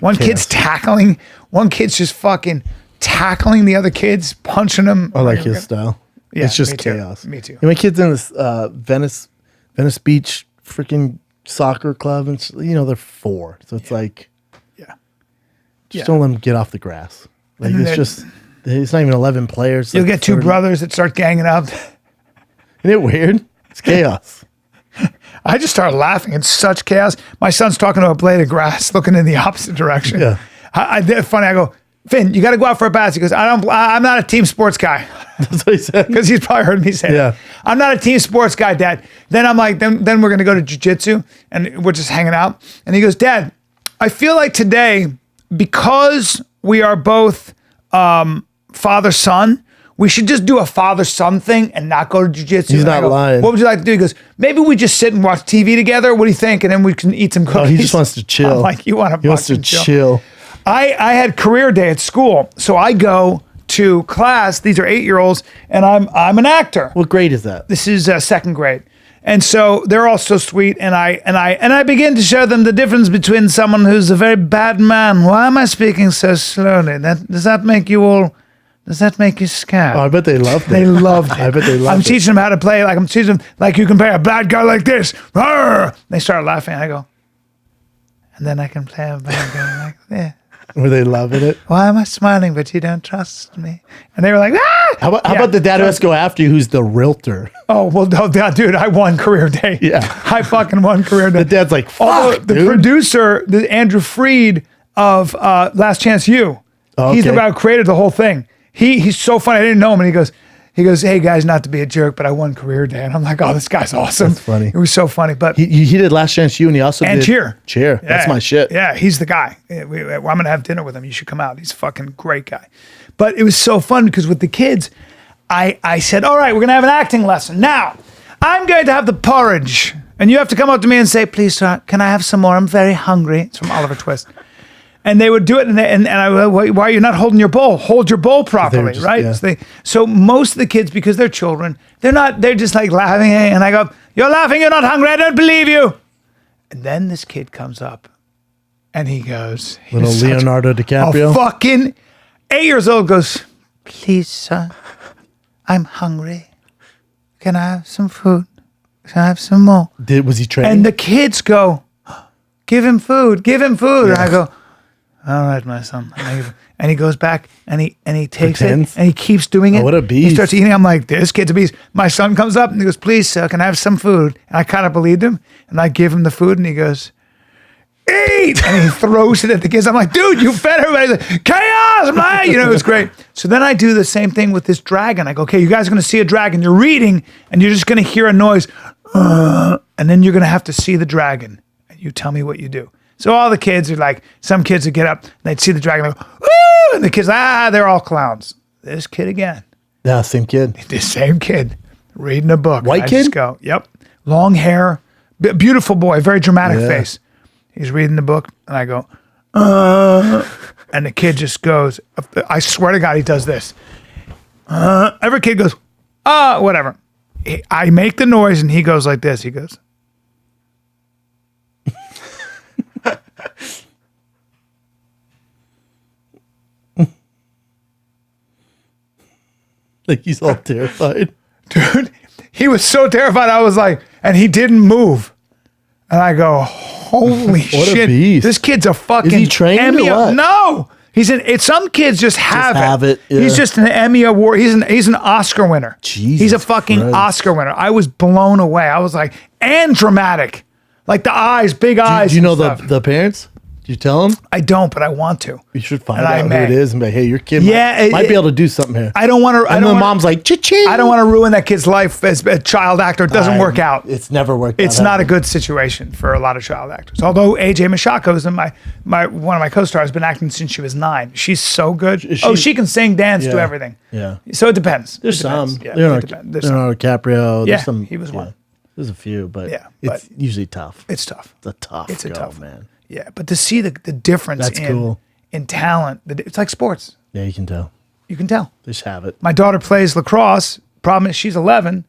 One kid's tackling. One kid's just fucking tackling the other kids, punching them. I like his style. Yeah, it's just me too. chaos. Me too. And my kid's in this Venice Beach freaking soccer club, and they're 4, so it's like, just don't let them get off the grass. Like it's not even 11 players. You'll like get 2 brothers that start ganging up. Isn't it weird? It's chaos. I just started laughing. It's such chaos. My son's talking to a blade of grass, looking in the opposite direction. Yeah. Funny. I go, Finn, you got to go out for a pass. He goes, I'm not a team sports guy. That's what he said. Because he's probably heard me say that. I'm not a team sports guy, Dad. Then I'm like, then we're going to go to jiu-jitsu and we're just hanging out. And he goes, Dad, I feel like today, because we are both father-son, we should just do a father-son thing and not go to jiu-jitsu. He's not lying. What would you like to do? He goes, maybe we just sit and watch TV together. What do you think? And then we can eat some cookies. Oh, he just wants to chill. I'm like, you want to? He wants to chill. I had career day at school, so I go to class. These are 8-year-olds, and I'm an actor. What grade is that? This is 2nd grade, and so they're all so sweet. And I begin to show them the difference between someone who's a very bad man. Why am I speaking so slowly? Does that make you all Does that make you scared? Oh, I bet they loved it. They loved it. I bet they loved I'm it. teaching them how to play. Like I'm teaching them, like you can play a bad guy like this. Rawr! They start laughing. I go, and then I can play a bad guy like this. Were they loving it? Why am I smiling, but you don't trust me? And they were like, ah! How about the dad who has to go after you, who's the realtor? Oh, well, no, dude, I won career day. Yeah. I fucking won career day. The dad's like, Although fuck, the dude. producer, Andrew Freed of Last Chance U, he's the Okay. guy who created the whole thing. He's so funny. I didn't know him, and he goes, hey guys, not to be a jerk, but I won career day, and I'm like, oh, this guy's awesome. That's funny. It was so funny, but He did Last Chance U, and he also and did Cheer. Cheer. That's Yeah. my shit. Yeah, he's the guy. I'm gonna have dinner with him. You should come out. He's a fucking great guy. But it was so fun because with the kids, I said, all right, we're gonna have an acting lesson. Now, I'm going to have the porridge. And you have to come up to me and say, please, sir, can I have some more? I'm very hungry. It's from Oliver Twist. And they would do it, and I why are you not holding your bowl? Hold your bowl properly, just- right? yeah. So most of the kids, because they're children, they're just like laughing, and I go, you're laughing, you're not hungry, I don't believe you. And then this kid comes up, and he goes, Little he's such Leonardo DiCaprio. a fucking 8 years old goes, please, sir, I'm hungry. Can I have some food? Can I have some more? Was he trained? And the kids go, give him food, give him food. And I go, all right, my son. And he goes back and he takes Pretends? it and he keeps doing it. Oh, what a beast. He starts eating. I'm like, this kid's a beast. My son comes up and he goes, please, sir, can I have some food? And I kind of believed him. And I give him the food and he goes, eat! And he throws it at the kids. I'm like, dude, you fed everybody. He's like, chaos, man! You know, it was great. So then I do the same thing with this dragon. I go, okay, you guys are going to see a dragon. You're reading, and you're just going to hear a noise. And then you're going to have to see the dragon. And you tell me what you do. So all the kids are like, some kids would get up, and they'd see the dragon, and they go, ooh! And the kids, they're all clowns. This kid again. Yeah, same kid. The same kid reading a book. White I kid? just go, yep. Long hair, beautiful boy, very dramatic Yeah. face. He's reading the book, and I go, and the kid just goes, I swear to God, he does this. Every kid goes, whatever. I make the noise, and he goes like this. He goes, Like he's all terrified. dude, he was so terrified. I was like, and he didn't move. And I go, holy What a shit. beast. This kid's a fucking Is he trained or Emmy. what? No. Some kids just have it, yeah. He's just an Emmy award. He's an Oscar winner. Jesus he's a fucking Christ. Oscar winner. I was blown away. I was like, and dramatic. Like the eyes, big eyes. Do you know and stuff. the parents? Did you tell them? I don't, but I want to. You should find And I out who may. it is and be like, hey, your kid Yeah, might be able to do something here. I don't want to. And the mom's like, cha-ching. I don't want to ruin that kid's life as a child actor. It doesn't work out. It's never worked out. It's not a good situation for a lot of child actors. Although AJ Machako is one of my co-stars, been acting since she was 9. She's so good. She can sing, dance, do Yeah. everything. Yeah. So it depends. There's It depends. some. Yeah, Leonardo, it depends. There's some. Leonardo DiCaprio. Yeah, There's some. he was one. There's a few, but Yeah, it's but- usually tough. It's tough. It's a tough go, man. Yeah, but to see the difference That's cool. in talent, it's like sports. Yeah, you can tell. You can tell. They just have it. My daughter plays lacrosse. Problem is she's 11.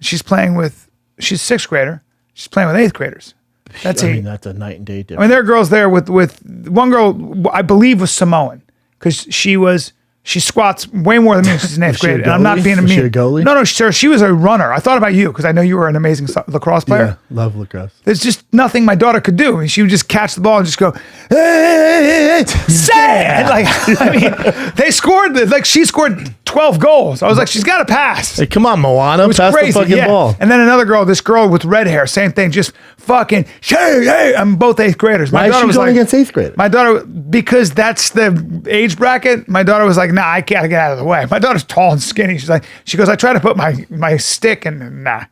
She's 6th grader. She's playing with 8th graders. That's I it. mean, that's a night and day difference. I mean, there are girls there with one girl I believe was Samoan because she squats way more than me. She's in 8th she a grade, and I'm not goalie? being a Was mean. she a goalie? No, sir. She was a runner. I thought about you because I know you were an amazing lacrosse player. yeah, love lacrosse. There's just nothing my daughter could do. She would just catch the ball and just go, hey, sad. Like, I mean, they scored, like she scored 12 goals. I was like, she's got to pass. Hey, come on, Moana, It was pass crazy, the fucking ball. And then another girl, this girl with red hair, same thing, just fucking, hey, I'm both 8th graders. Why is she going against 8th graders? My daughter, because that's the age bracket, my daughter was like, nah, I gotta get out of the way. My daughter's tall and skinny. She goes, I try to put my stick and nah.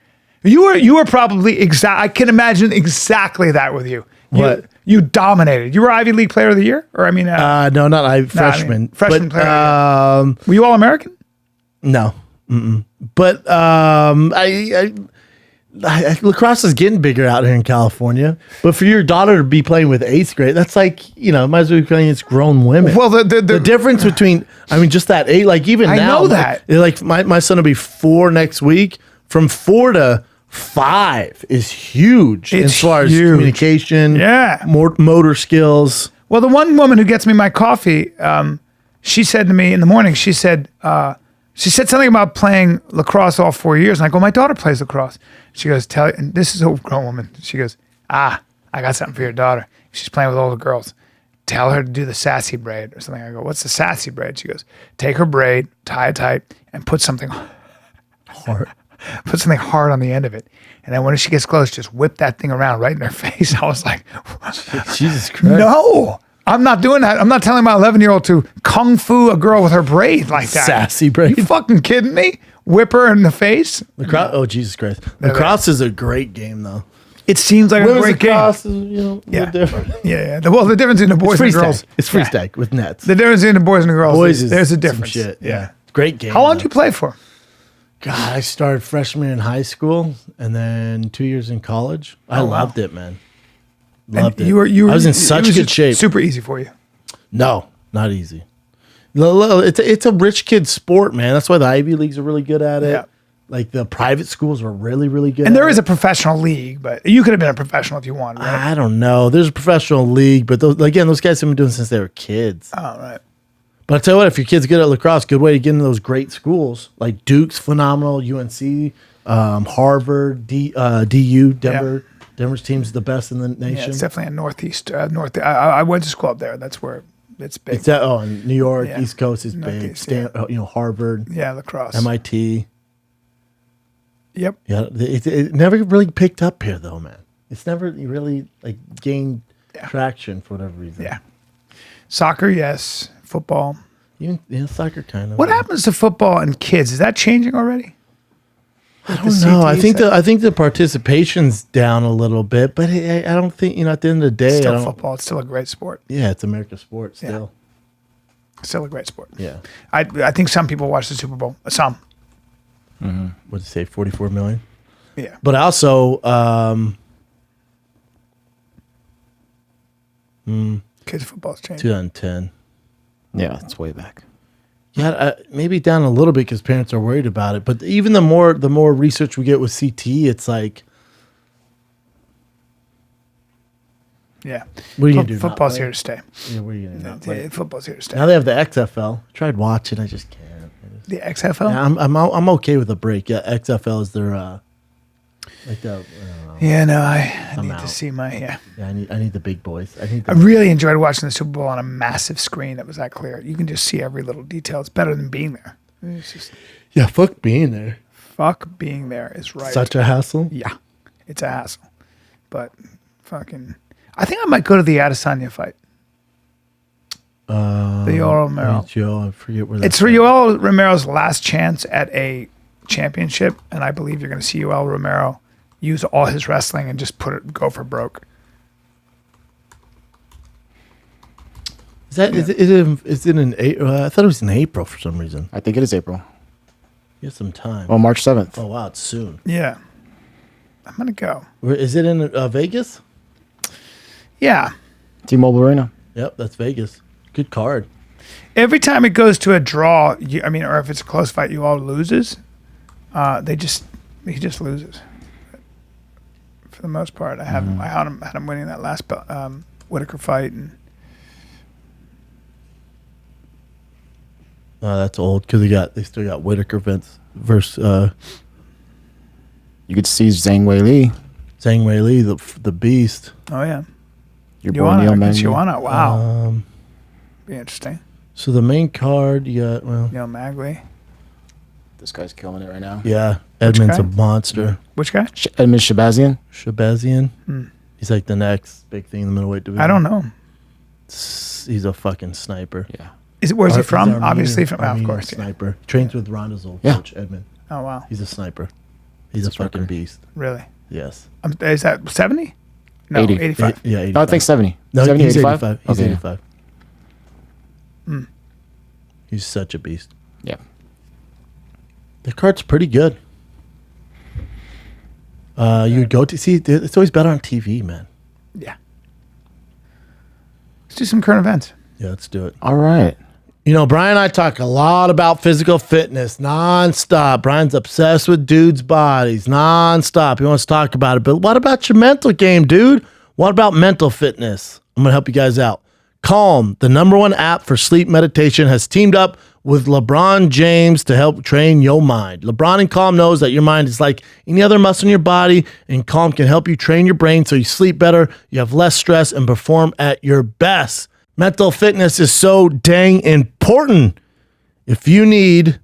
You were probably I can imagine exactly that with you. What? You dominated. You were Ivy League Player of the Year? Or No, not I. Freshman. freshman but, player. Were you All American? No. Mm-mm. But I lacrosse is getting bigger out here in California. But for your daughter to be playing with 8th grade, that's like, might as well be playing against grown women. Well, the difference between, just that 8, like even I now. know that. Like my son will be 4 next week. From 4 to 5 is huge It's as far huge. as communication. Yeah. More motor skills. Well, the one woman who gets me my coffee, she said to me in the morning, she said something about playing lacrosse all 4 years. And I go, my daughter plays lacrosse. She goes, and this is a grown woman. She goes, I got something for your daughter. She's playing with all the girls. Tell her to do the sassy braid or something. I go, what's the sassy braid? She goes, take her braid, tie it tight, and put something hard. Put something hard on the end of it. And then when she gets close, just whip that thing around right in her face. I was like, Jesus Christ. no, I'm not doing that. I'm not telling my 11-year-old to kung fu a girl with her braid like that. Sassy braid. You fucking kidding me? Whip her in the face? Lacrosse, oh, Jesus Christ. Lacrosse is a great game, though. It seems like Women's a great game. lacrosse is, you know, a little different. Yeah. Well, the difference in the boys and girls. It's freestyle with nets. The difference in the boys and the girls. Boys is there's a some difference. shit. Yeah. Great game. How long did you play for? God, I started freshman in high school and then 2 years in college. I loved it, man. Loved it. I was in such good shape. Super easy for you. No, not easy. It's a rich kid sport, man. That's why the Ivy Leagues are really good at it. Yeah. Like the private schools are really, really good. And there is a professional league, but you could have been a professional if you wanted, right? I don't know. There's a professional league, but those guys have been doing it since they were kids. Oh, right. But I tell you what, if your kid's good at lacrosse, good way to get into those great schools like Duke's phenomenal, UNC, Harvard, DU, Denver. Yeah. Denver's team's the best in the nation. Yeah, it's definitely a northeast. I went to school up there. That's where it's big. It's in New York, Yeah. East Coast is Northeast, big. Harvard, Yeah, lacrosse. MIT. Yep. Yeah, it never really picked up here, though, man. It's never really like gained traction for whatever reason. Yeah. Soccer, yes. Football. Even soccer kind of. What happens to football and kids? Is that changing already? I don't know. I think the participation's down a little bit, but I don't think at the end of the day, Still football. It's still a great sport. Yeah, it's America's sport still. Still a great sport. Yeah. I think some people watch the Super Bowl. Some. What did you say? 44 million. Yeah. But also, Kids football's changing. 2010. Yeah, it's way back. Yeah, maybe down a little bit because parents are worried about it. But even the more research we get with CT, it's like, Yeah. what are you gonna do? Football's here to stay. Yeah, what are you gonna do? Yeah, football's here to stay. Now they have the XFL. Tried watching, I just can't. The XFL? Yeah, I'm okay with a break. Yeah, XFL is their like the. I don't know. Yeah, no, I need out. to see my, Yeah, I need the big boys. I really enjoyed watching the Super Bowl on a massive screen that was that clear. You can just see every little detail. It's better than being there. It's just, Yeah, fuck being there. fuck being there is right. Such a hassle. Yeah, it's a hassle. But fucking, I think I might go to the Adesanya fight. The Yoel Romero. I forget where It's Yoel Romero's last chance at a championship, and I believe you're going to see Yoel Romero use all his wrestling and just go for broke. Is it in April? I thought it was in April for some reason. I think it is April. You have some time. Well, March 7th. Oh wow, it's soon. Yeah, I'm going to go. Is it in Vegas? Yeah. T-Mobile Arena. Yep, that's Vegas. Good card. Every time it goes to a draw, or if it's a close fight, you all loses. He just loses. For the most part, I had him winning that last Whitaker fight, and That's old because they still got Whitaker versus You could see Zhang Wei Li. Zhang Wei Li, the beast. oh yeah, Your boy Neil Magny. Joanna. Wow, be interesting. So the main card, you got Neil Magny. This guy's killing it right now. yeah, Edmund's guy? a monster. Which guy? Edmund Shabazian. Shabazian, he's like the next big thing in the middleweight division. I don't know. He's a fucking sniper. Yeah. Where's he He's from? Armenian- Obviously from, of Armenian course. Yeah. Sniper. Trains with Ronda's old Yeah. coach, Edmund. Oh wow, He's a sniper. He's a fucking striker. beast. really? Yes. Is that 70? No, 80. 85. Yeah, 85. No, I think 70. No, 70, he's 85? 85. He's Okay. 85. He's such a beast. Yeah. The card's pretty good. You'd go to see. It's always better on TV, man. Yeah. Let's do some current events. Yeah, let's do it. All right. You know, Brian and I talk a lot about physical fitness nonstop. Brian's obsessed with dudes' bodies nonstop. He wants to talk about it. But what about your mental game, dude? What about mental fitness? I'm going to help you guys out. Calm, the #1 app for sleep meditation, has teamed up with LeBron James to help train your mind. LeBron and Calm knows that your mind is like any other muscle in your body, and Calm can help you train your brain so you sleep better, you have less stress, and perform at your best. Mental fitness is so dang important. If you need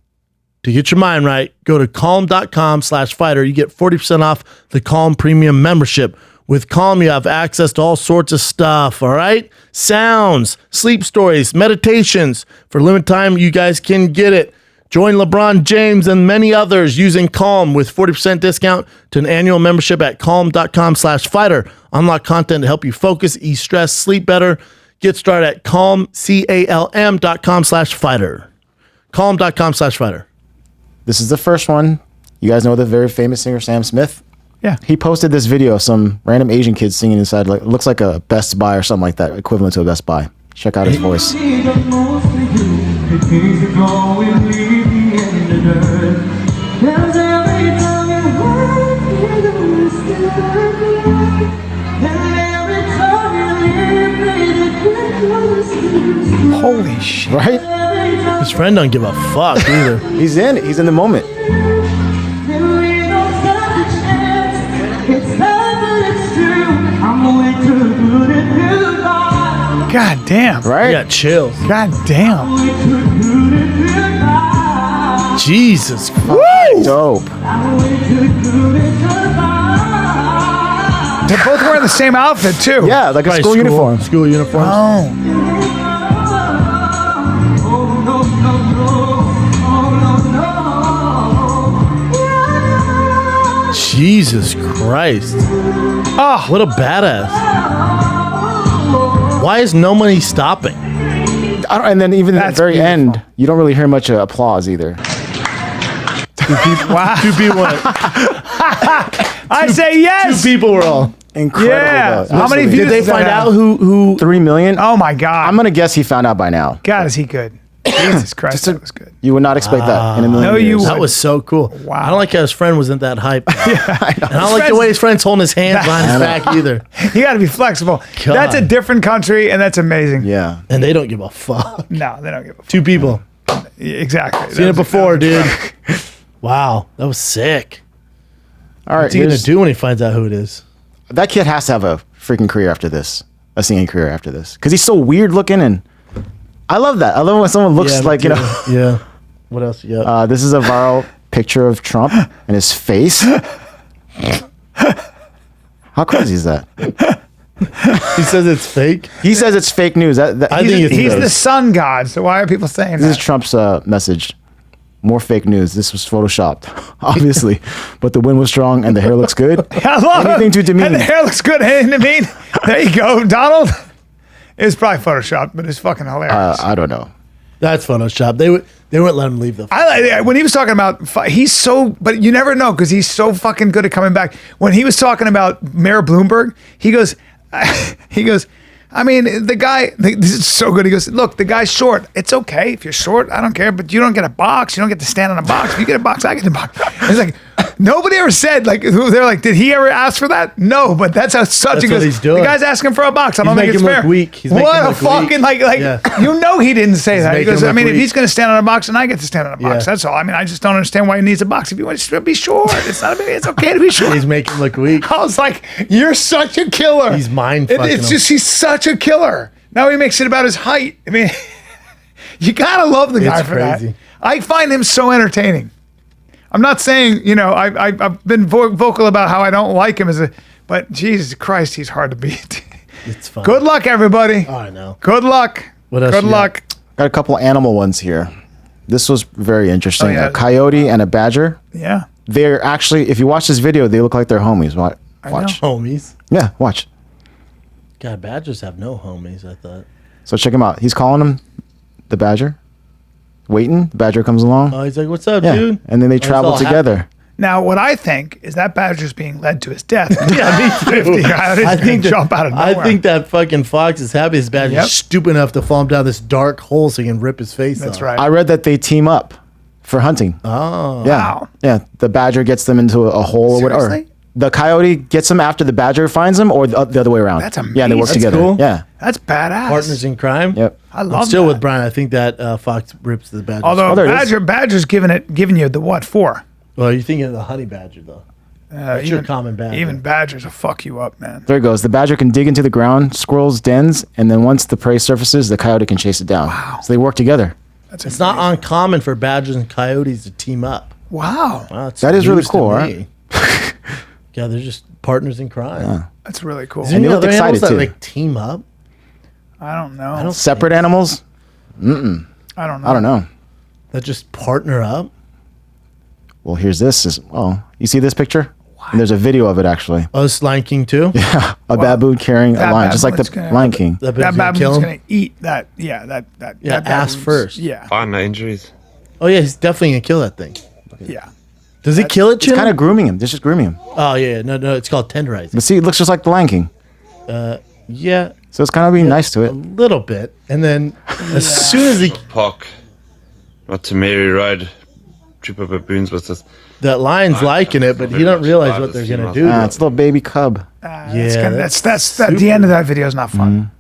to get your mind right, go to calm.com/fighter. You get 40% off the Calm Premium membership. With Calm, you have access to all sorts of stuff, all right? Sounds, sleep stories, meditations. For limited time, you guys can get it. Join LeBron James and many others using Calm with 40% discount to an annual membership at calm.com/fighter. Unlock content to help you focus, ease stress, sleep better. Get started at calm.com/fighter. Calm.com/fighter. This is the first one. You guys know the very famous singer Sam Smith? Yeah. He posted this video of some random Asian kids singing inside, like, it looks like a Best Buy or something like that, equivalent to a Best Buy. Check out his voice. Holy shit. Right? His friend don't give a fuck either. He's in it. He's in the moment. God damn. Right? He got chills. God damn. Jesus Christ. Woo! Dope. They're both wearing the same outfit, too. Yeah, like a Probably school uniform. School uniforms. Oh. Jesus Christ. Oh. What a badass. Why is no money stopping? And then even at That's the very beautiful. end, you don't really hear much applause either. Wow. Two people went. I say yes. Two people were all. Incredible. Yeah. though. How many Listen, views Did they does that find have? out who 3 million? Oh, my God. I'm going to guess he found out by now. God, is he good. Jesus Christ, that was good. You would not expect that in a million No, you years. would. That was so cool. Wow. I don't like how his friend wasn't that hype. I know. And I don't like the way his friend's holding his hands behind his back either. You got to be flexible. God. That's a different country, and that's amazing. Yeah. And they don't give a fuck. No, they don't give a fuck. Two people. Exactly. Seen it before, dude. That Wow. That was sick. All right. What's he going to here's- do when he finds out who it is? That kid has to have a freaking career after this, a singing career after this, because he's so weird looking, and I love that. I love when someone looks Yeah, me like, you too. know. Yeah. What else you got? This is a viral picture of Trump and his face. How crazy is that? He says it's fake. He says it's fake news. I think it's He's fake. the sun god, so why are people saying This is that? Trump's message. More fake news. This was photoshopped, obviously, but the wind was strong and the hair looks good. I love Anything it. to demean. And the hair looks good. Anything to mean? There you go, Donald. It was probably photoshopped, but it's fucking hilarious. I don't know. That's Photoshop. They wouldn't let him leave the. I like when he was talking about he's so, but you never know because he's so fucking good at coming back. When he was talking about Mayor Bloomberg, he goes, I mean, the guy, this is so good. He goes, look, the guy's short. It's okay if you're short. I don't care, but you don't get a box. You don't get to stand on a box. If you get a box, I get the box. It's like, nobody ever said, like, they're like, did he ever ask for that? No, but that's how such That's he goes, what he's doing. the guy's asking for a box. I don't He's think it's making him fair. look weak. He's making What him a look fucking, weak. like, Yeah. you know he didn't say that. He making goes, him I look mean, if weak. he's going to stand on a box, and I get to stand on a box. Yeah. That's all. I mean, I just don't understand why he needs a box. If you want to be short, it's okay to be short. He's making him look weak. I was like, you're such a killer. He's mind fucking It's him. just, he's such a killer. Now he makes it about his height. I mean, you gotta love the guy It's for crazy. that. I find him so entertaining. I'm not saying, I've been vocal about how I don't like him but Jesus Christ, he's hard to beat. It's fun. Good luck, everybody. Oh, I know. Good luck. What else Good you luck. Got a couple animal ones here. This was very interesting. Oh, yeah. A coyote and a badger. Yeah. They're actually, if you watch this video, they look like they're homies. Watch. Homies. Yeah, watch. God, badgers have no homies, I thought. So check him out. He's calling him the badger. Waiting. The badger comes along. Oh, he's like, what's up, Yeah. dude? And then they Oh, he's travel all happy. together. Now, what I think is that badger's being led to his death. Yeah, me too. I think jump out of nowhere. I think that fucking fox is happy his badger's Yep. stupid enough to fall him down this dark hole so he can rip his face That's off. right. I read that they team up for hunting. Oh. Yeah. Wow. Yeah. The badger gets them into a hole or whatever. Seriously? the coyote gets him after the badger finds him, or the other way around. That's Yeah, they work amazing. together. Cool. Yeah. That's badass. Partners in crime. Yep. I love I'm still that. with Bryan. I think that fox rips the badger. Although there it is. Badger's giving you the what for? well, you're thinking of the honey badger though. That's your common badger. Even Badgers will fuck you up, man. There it goes. The badger can dig into the ground, squirrels' dens, and then once the prey surfaces, the coyote can chase it down. Wow. So they work together. That's It's not uncommon for badgers and coyotes to team up. Wow. Wow, it's That is really news to cool, me. right? Yeah, they're just partners in crime. That's really cool. Is there any they other look animals excited, that too. like team up? I don't know. Separate animals? I don't know. I don't know. That just partner up? Well, here's this. You see this picture? And there's a video of it, actually. Oh, it's Lion King too? A baboon carrying a that lion, just like the baboon's gonna- Lion King. That That baboon's baboon's gonna kill him? going to eat that. Yeah, that Yeah, that ass baboon's- first. Yeah. Fine injuries. Oh yeah, he's definitely gonna kill that thing. Yeah. Does he kill it, It's Chin? kind of grooming him. They're just grooming him. Oh yeah, no, it's called tenderizing. But see, it looks just like the Lion King. Yeah, So it's kind of being nice to a it. little bit. And then as soon as Puck. Not to Mary ride. Troop of baboons with us. that lion's liking it, but he don't realize what they're gonna do. It's a little baby cub. That's the end of that video is not fun.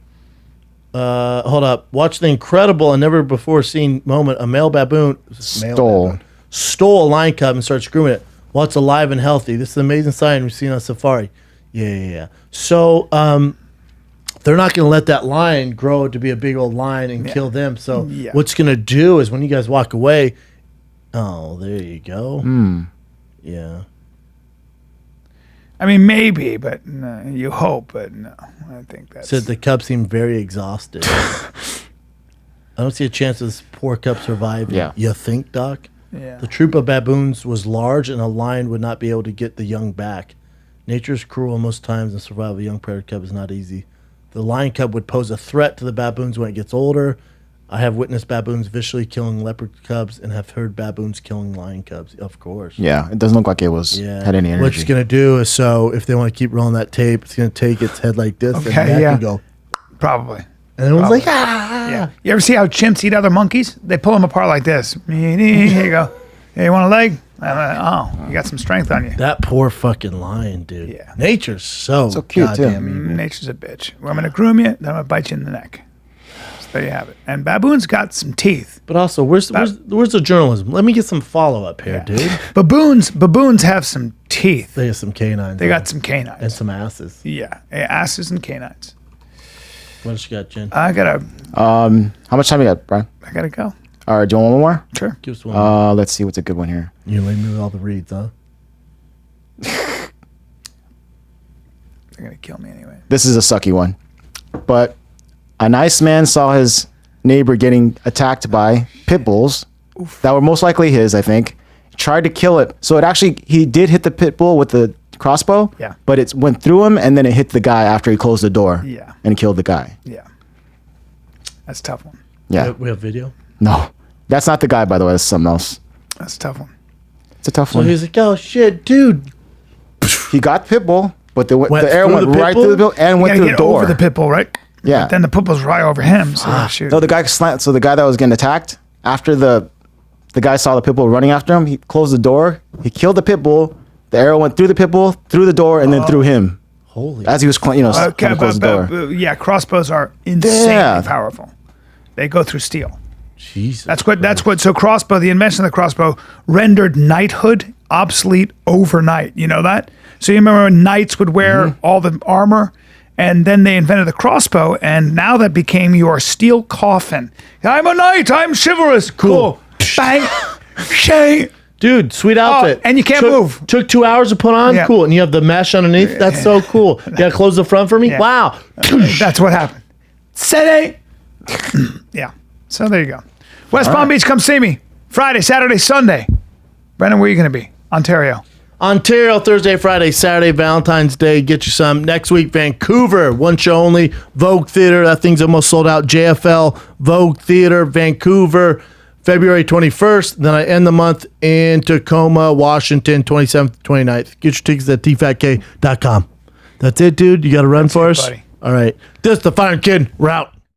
Hold up. Watch the incredible and never before seen moment. A male baboon stole a lion cub and starts grooming it while it's alive and healthy. This is an amazing sign we've seen on safari. Yeah. So they're not going to let that lion grow to be a big old lion and kill them. So what's going to do is when you guys walk away, oh, there you go. Yeah. I mean, maybe, but no, you hope, but no. I think that's. Said the cub seemed very exhausted. I don't see a chance of this poor cub surviving. Yeah. You think, Doc? Yeah. The troop of baboons was large, and a lion would not be able to get the young back. Nature is cruel, and most times the survival of a young predator cub is not easy. The lion cub would pose a threat to the baboons when it gets older. I have witnessed baboons viciously killing leopard cubs and have heard baboons killing lion cubs, of course. Yeah, it doesn't look like it was had any energy. What it's going to do is, so if they want to keep rolling that tape, it's going to take its head like this and neck and go. Probably. And everyone's like, ah. Yeah. You ever see how chimps eat other monkeys? They pull them apart like this. Here you go. Hey, you want a leg? Oh, you got some strength on you. That poor fucking lion, dude. Yeah. Nature's so cute, too. goddamn evil. Nature's a bitch. Well, I'm going to groom you, then I'm going to bite you in the neck. So there you have it. And baboons got some teeth. But also, where's the journalism? Let me get some follow up here, dude. Baboons have some teeth. They have some canines. They got some canines. and some asses. Yeah, asses and canines. What else you got, Jen? I gotta How much time you got, Brian? go. All right, do you want one more? Sure. Give us one. Let's see what's a good one here. You leave me with all the reads, huh? They're gonna kill me anyway. This is a sucky one. But a nice man saw his neighbor getting attacked by pit bulls that were most likely his, I think. Tried to kill it. So he did hit the pit bull with the crossbow. Yeah. But it went through him and then it hit the guy after he closed the door. Yeah. And killed the guy. Yeah, that's a tough one. Yeah. We have video. No. That's not the guy, by the way. That's something else. That's a tough one. It's a tough So one. he's like, oh shit, dude. He got pit bull, but the Went arrow through went the pit right bull? through the bill and You went gotta through the get door. over the pit bull, right? Yeah. But then the pit bull's right over him. So shoot. No, the guy so the guy that was getting attacked, after the guy saw the pit bull running after him, he closed the door, he killed the pit bull, the arrow went through the pit bull, through the door, and then through him. Holy. As he was trying to close the door. Yeah, crossbows are insanely Yeah. powerful. They go through steel. Jesus. That's what. So crossbow, the invention of the crossbow rendered knighthood obsolete overnight. You know that? So you remember when knights would wear all the armor, and then they invented the crossbow, and now that became your steel coffin. I'm a knight. I'm chivalrous. Cool. Bang. Shang. Dude, sweet outfit. and you can't move. Took 2 hours to put on. Yeah. Cool. And you have the mesh underneath. That's so cool. You gotta close the front for me. Yeah. Wow. That's what happened. Saturday. Yeah. So there you go. West Palm Beach, come see me. Friday, Saturday, Sunday. Brennan, where are you going to be? Ontario. Ontario, Thursday, Friday, Saturday, Valentine's Day. Get you some. Next week, Vancouver. One show only. Vogue Theater. That thing's almost sold out. JFL, Vogue Theater, Vancouver, February 21st. Then I end the month in Tacoma, Washington, 27th, 29th. Get your tickets at tfatk.com. That's it, dude. You got to run for us? buddy. All right. This is the Fire Kid. We're out.